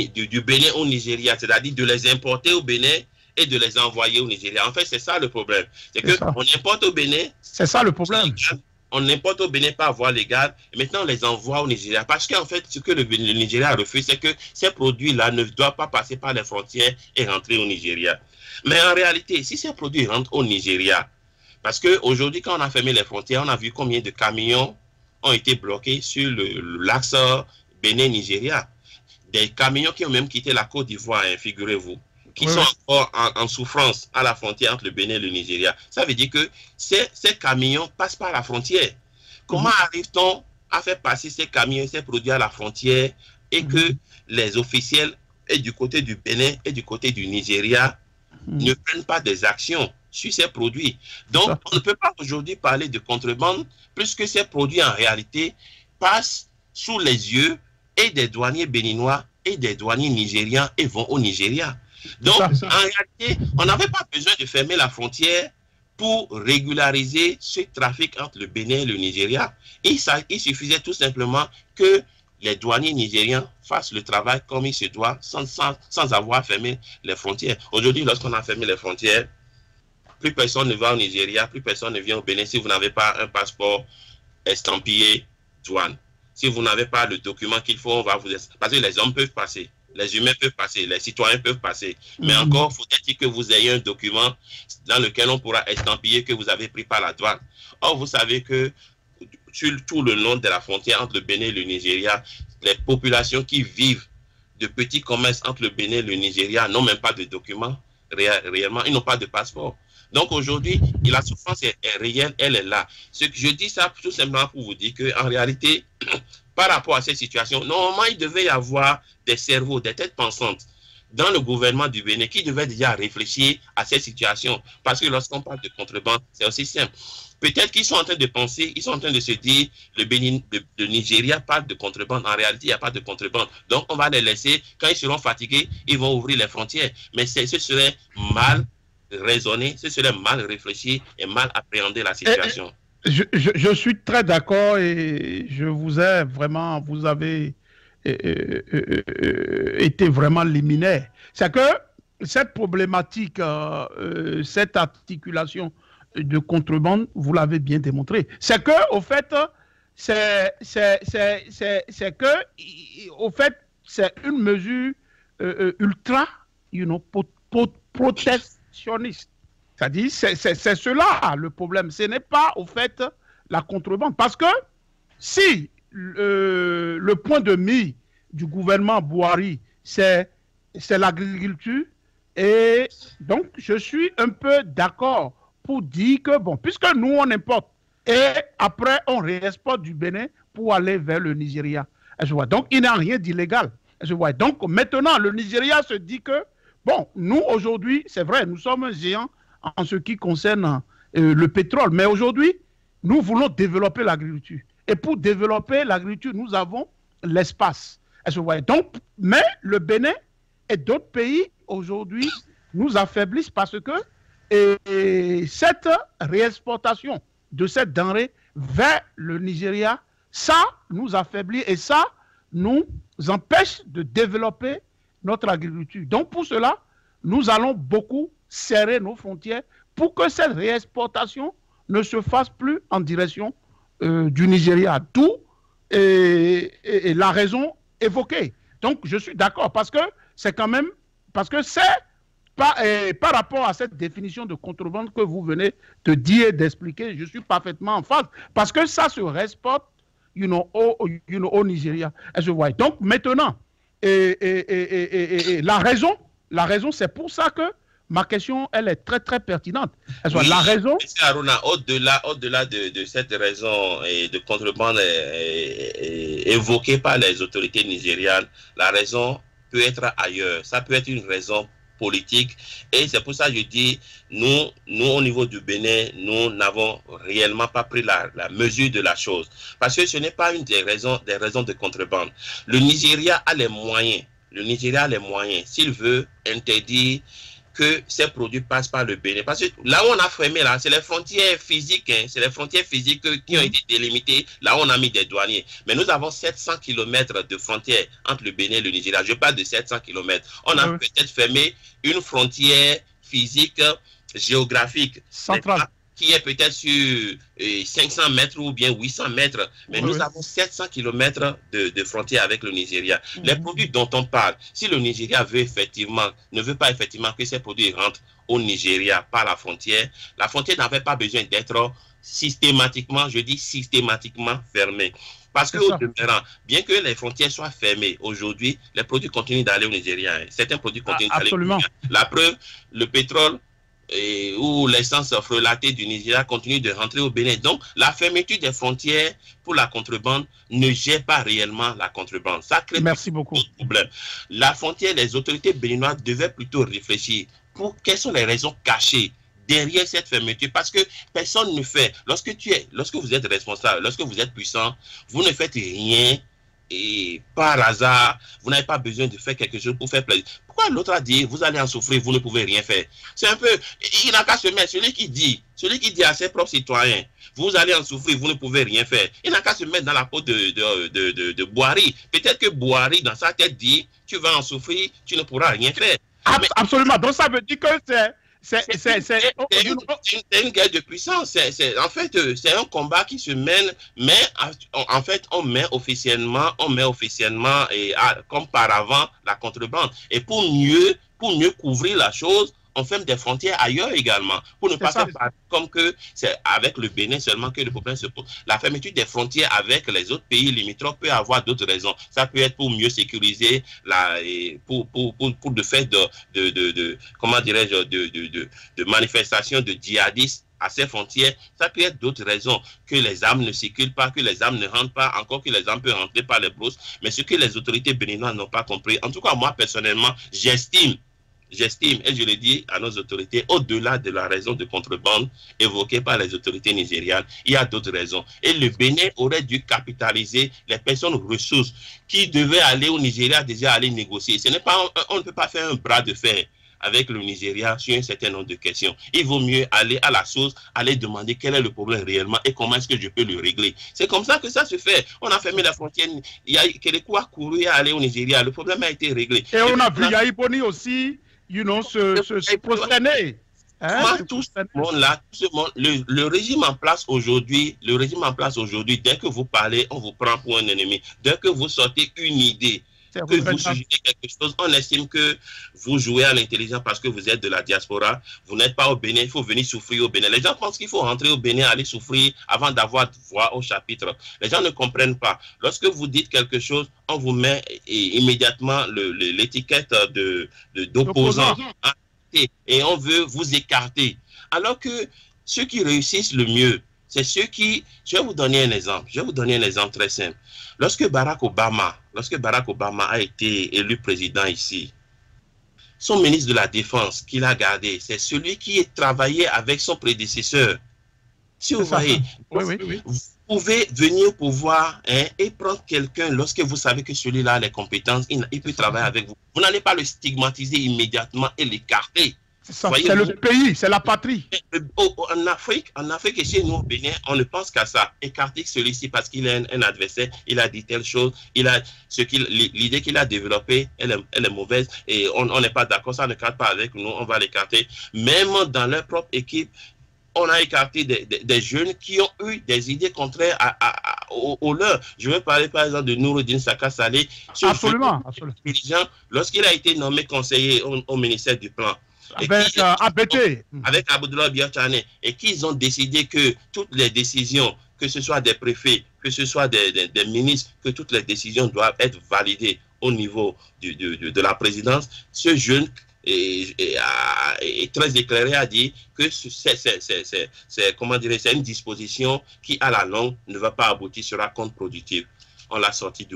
du Bénin au Nigeria, c'est-à-dire de les importer au Bénin et de les envoyer au Nigeria. En fait, c'est ça le problème. C'est qu'on importe au Bénin... C'est ça le problème. On importe au Bénin par voie légale et maintenant on les envoie au Nigeria. Parce qu'en fait, ce que le Nigeria refuse, c'est que ces produits-là ne doivent pas passer par les frontières et rentrer au Nigeria. Mais en réalité, si ces produits rentrent au Nigeria, parce qu'aujourd'hui, quand on a fermé les frontières, on a vu combien de camions ont été bloqués sur l'axe Bénin-Nigeria. Des camions qui ont même quitté la Côte d'Ivoire, hein, figurez-vous, qui sont encore en souffrance à la frontière entre le Bénin et le Nigeria. Ça veut dire que ces camions passent par la frontière. Comment arrive-t-on à faire passer ces camions et ces produits à la frontière et que les officiels et du côté du Bénin et du côté du Nigeria ne prennent pas des actions sur ces produits? Donc, on ne peut pas aujourd'hui parler de contrebande puisque ces produits en réalité passent sous les yeux et des douaniers béninois et des douaniers nigérians et vont au Nigeria. Donc, en réalité, on n'avait pas besoin de fermer la frontière pour régulariser ce trafic entre le Bénin et le Nigeria. Il suffisait tout simplement que les douaniers nigériens fassent le travail comme il se doit sans avoir fermé les frontières. Aujourd'hui, lorsqu'on a fermé les frontières, plus personne ne va au Nigeria, plus personne ne vient au Bénin si vous n'avez pas un passeport estampillé douane. Si vous n'avez pas le document qu'il faut, on va vous... Parce que les hommes peuvent passer. Les humains peuvent passer, les citoyens peuvent passer. Mais encore, faut-il que vous ayez un document dans lequel on pourra estampiller que vous avez pris par la douane. Or, vous savez que sur tout le long de la frontière entre le Bénin et le Nigeria, les populations qui vivent de petits commerces entre le Bénin et le Nigeria n'ont même pas de documents réellement, ils n'ont pas de passeport. Donc aujourd'hui, la souffrance est réelle, elle est là. Je dis ça tout simplement pour vous dire qu'en réalité, par rapport à cette situation, normalement, il devait y avoir des cerveaux, des têtes pensantes dans le gouvernement du Bénin qui devaient déjà réfléchir à cette situation. Parce que lorsqu'on parle de contrebande, c'est aussi simple. Peut-être qu'ils sont en train de penser, ils sont en train de se dire, le Nigeria parle de contrebande. En réalité, il n'y a pas de contrebande. Donc, on va les laisser. Quand ils seront fatigués, ils vont ouvrir les frontières. Mais ce serait mal raisonné, ce serait mal réfléchi et mal appréhender la situation. Je suis très d'accord et je vous ai vraiment, vous avez été vraiment liminaire. C'est que cette problématique, cette articulation de contrebande, vous l'avez bien démontré. C'est que, au fait, c'est une mesure ultra, protectionniste. C'est-à-dire, c'est cela le problème. Ce n'est pas, au fait, la contrebande. Parce que si le point de mire du gouvernement Buhari, c'est l'agriculture, et donc je suis un peu d'accord pour dire que, bon, puisque nous, on importe, et après, on réexporte du Bénin pour aller vers le Nigeria. Donc, il n'y a rien d'illégal. Donc, maintenant, le Nigeria se dit que, bon, nous, aujourd'hui, c'est vrai, nous sommes un géant en ce qui concerne le pétrole. Mais aujourd'hui, nous voulons développer l'agriculture. Et pour développer l'agriculture, nous avons l'espace. Donc, mais le Bénin et d'autres pays aujourd'hui nous affaiblissent parce que cette réexportation de cette denrée vers le Nigeria, ça nous affaiblit et ça nous empêche de développer notre agriculture. Donc pour cela, nous allons beaucoup serrer nos frontières pour que cette réexportation ne se fasse plus en direction du Nigeria. D'où la raison évoquée. Donc je suis d'accord parce que c'est quand même, parce que c'est par rapport à cette définition de contrebande que vous venez de dire et d'expliquer, je suis parfaitement en phase parce que ça se réexporte au Nigeria. Donc maintenant, la raison, c'est pour ça que ma question, elle est très, très pertinente. Oui, la raison... M. Haruna, au-delà de cette raison de contrebande évoquée par les autorités nigérianes, la raison peut être ailleurs. Ça peut être une raison politique. Et c'est pour ça que je dis, nous au niveau du Bénin, nous n'avons réellement pas pris la mesure de la chose. Parce que ce n'est pas une des raisons de contrebande. Le Nigeria a les moyens. S'il veut interdire que ces produits passent par le Bénin. Parce que là où on a fermé, là, c'est les frontières physiques, c'est les frontières physiques qui ont été délimitées, là où on a mis des douaniers. Mais nous avons 700 km de frontières entre le Bénin et le Nigeria. Je parle de 700 km. On a peut-être fermé une frontière physique géographique centrale qui est peut-être sur 500 mètres ou bien 800 mètres. Mais nous avons 700 km de frontière avec le Nigeria. Les produits dont on parle, si le Nigeria ne veut pas effectivement que ces produits rentrent au Nigeria par la frontière n'avait pas besoin d'être systématiquement fermée. Parce que, au demeurant, bien que les frontières soient fermées, aujourd'hui, les produits continuent d'aller au Nigeria. Certains produits continuent d'aller au Nigeria. La preuve, le pétrole ou l'essence frelatée du Nigeria continue de rentrer au Bénin. Donc, la fermeture des frontières pour la contrebande ne gère pas réellement la contrebande. Ça crée beaucoup de problèmes. La frontière, les autorités béninoises devaient plutôt réfléchir pour quelles sont les raisons cachées derrière cette fermeture, parce que personne ne fait. Lorsque vous êtes responsable, lorsque vous êtes puissant, vous ne faites rien et par hasard, vous n'avez pas besoin de faire quelque chose pour faire plaisir. Pourquoi l'autre a dit, vous allez en souffrir, vous ne pouvez rien faire? C'est un peu, il n'a qu'à se mettre, celui qui dit à ses propres citoyens, vous allez en souffrir, vous ne pouvez rien faire. Il n'a qu'à se mettre dans la peau de Boari. Peut-être que Boari, dans sa tête, dit, tu vas en souffrir, tu ne pourras rien faire. Absolument, donc ça veut dire que c'est une guerre de puissance. En fait, c'est un combat qui se mène, mais en fait, on met officiellement comme par avant la contrebande. Et pour mieux couvrir la chose, on ferme des frontières ailleurs également, pour ne pas faire comme que c'est avec le Bénin seulement que le problème se pose. La fermeture des frontières avec les autres pays limitrophes peut avoir d'autres raisons. Ça peut être pour mieux sécuriser, pour le fait de manifestations de djihadistes à ces frontières. Ça peut être d'autres raisons, que les armes ne circulent pas, que les armes ne rentrent pas, encore que les armes peuvent rentrer par les brousses, mais ce que les autorités béninoises n'ont pas compris. En tout cas, moi, personnellement, j'estime, et je le dis à nos autorités, au-delà de la raison de contrebande évoquée par les autorités nigérianes, il y a d'autres raisons. Et le Bénin aurait dû capitaliser les personnes ressources qui devaient aller au Nigeria déjà aller négocier. On ne peut pas faire un bras de fer avec le Nigeria sur un certain nombre de questions. Il vaut mieux aller à la source, aller demander quel est le problème réellement et comment est-ce que je peux le régler. C'est comme ça que ça se fait. On a fermé la frontière. Quelqu'un a couru à aller au Nigeria. Le problème a été réglé. Et on a vu Yahi Boni aussi, se prosterner. Tout ce monde-là, le régime en place aujourd'hui, dès que vous parlez, on vous prend pour un ennemi. Dès que vous sortez une idée, que vous suggérez quelque chose, on estime que vous jouez à l'intelligence parce que vous êtes de la diaspora, vous n'êtes pas au Bénin, il faut venir souffrir au Bénin. Les gens pensent qu'il faut rentrer au Bénin, aller souffrir avant d'avoir voix au chapitre. Les gens ne comprennent pas. Lorsque vous dites quelque chose, on vous met immédiatement l'étiquette d'opposant et on veut vous écarter. Alors que ceux qui réussissent le mieux, c'est ceux qui... Je vais vous donner un exemple. Très simple. Lorsque Barack Obama a été élu président ici, son ministre de la Défense qu'il a gardé, c'est celui qui a travaillé avec son prédécesseur. Si vous voyez, pouvez venir pour voir et prendre quelqu'un lorsque vous savez que celui-là a les compétences, il peut travailler avec vous. Vous n'allez pas le stigmatiser immédiatement et l'écarter. C'est le pays, c'est la patrie. En Afrique et chez nous au Bénin, on ne pense qu'à ça. Écarter celui-ci parce qu'il est un adversaire, il a dit telle chose, l'idée qu'il a développée, elle est mauvaise et on n'est pas d'accord, ça ne cadre pas avec nous, on va l'écarter. Même dans leur propre équipe, on a écarté des jeunes qui ont eu des idées contraires aux leurs. Je veux parler par exemple de Noureddin Saka Saleh. Absolument. Lorsqu'il a été nommé conseiller au ministère du Plan, avec Abdoulaye Biachane, et qu'ils ont décidé que toutes les décisions, que ce soit des préfets, que ce soit des ministres, que toutes les décisions doivent être validées au niveau de la présidence, ce jeune est très éclairé à dire que c'est une disposition qui, à la longue, ne va pas aboutir, sera contre-productive. On l'a sorti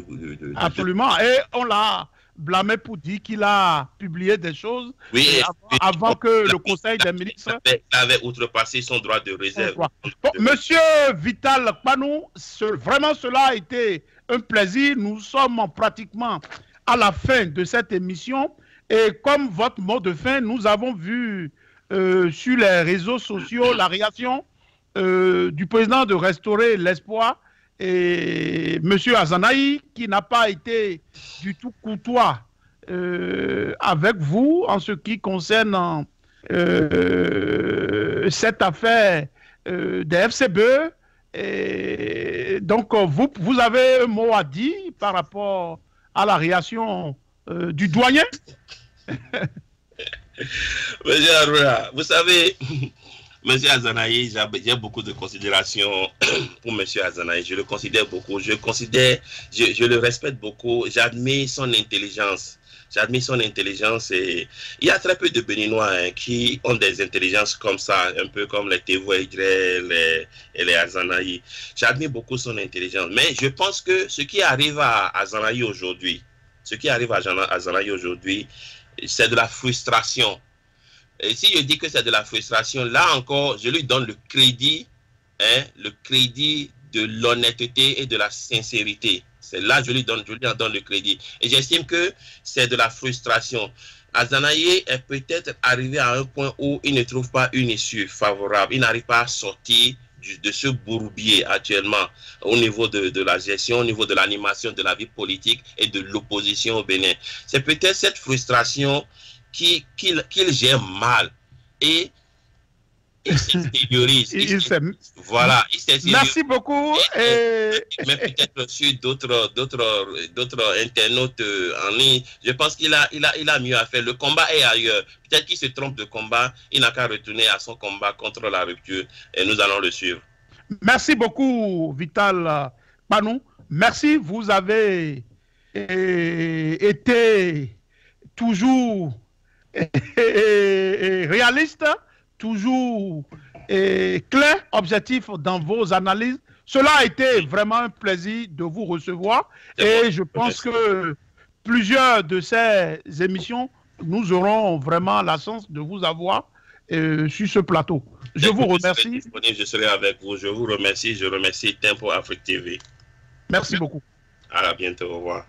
Absolument, et on l'a blâmé pour dire qu'il a publié des choses avant que le Conseil des ministres... Il avait outrepassé son droit de réserve. Bon, Monsieur Vital Kpanou, vraiment cela a été un plaisir. Nous sommes pratiquement à la fin de cette émission. Et comme votre mot de fin, nous avons vu sur les réseaux sociaux la réaction du président de Restaurer l'Espoir, et M. Azanaï, qui n'a pas été du tout courtois avec vous en ce qui concerne cette affaire des FCBE. Et donc, vous avez un mot à dire par rapport à la réaction du doyen? Monsieur Arura, vous savez, Monsieur Azanaï, j'ai beaucoup de considération pour Monsieur Azanaï. Je le considère beaucoup. Je le respecte beaucoup. J'admire son intelligence. Et il y a très peu de Béninois qui ont des intelligences comme ça, un peu comme les Tevo Idré et les Azanaï. J'admire beaucoup son intelligence. Mais je pense que ce qui arrive à Azanaï aujourd'hui, c'est de la frustration. Et si je dis que c'est de la frustration, là encore, je lui donne le crédit de l'honnêteté et de la sincérité. C'est là que je lui donne le crédit. Et j'estime que c'est de la frustration. Azanaï est peut-être arrivé à un point où il ne trouve pas une issue favorable. Il n'arrive pas à sortir de ce bourbier actuellement au niveau de la gestion, au niveau de l'animation de la vie politique et de l'opposition au Bénin. C'est peut-être cette frustration qu'il gère mal et il s'extériorise. Voilà, il s'extériorise. Merci beaucoup. Mais peut-être sur d'autres internautes en ligne, je pense qu'il a mieux à faire. Le combat est ailleurs. Peut-être qu'il se trompe de combat. Il n'a qu'à retourner à son combat contre la rupture et nous allons le suivre. Merci beaucoup, Vital Kpanou. Merci, vous avez été toujours réaliste, toujours clair, objectif dans vos analyses. Cela a été vraiment un plaisir de vous recevoir et je pense que plusieurs de ces émissions, nous aurons vraiment la chance de vous avoir sur ce plateau. Je vous remercie. Je serai avec vous. Je vous remercie. Je remercie Tempo Afrique TV. Merci beaucoup. À bientôt. Au revoir.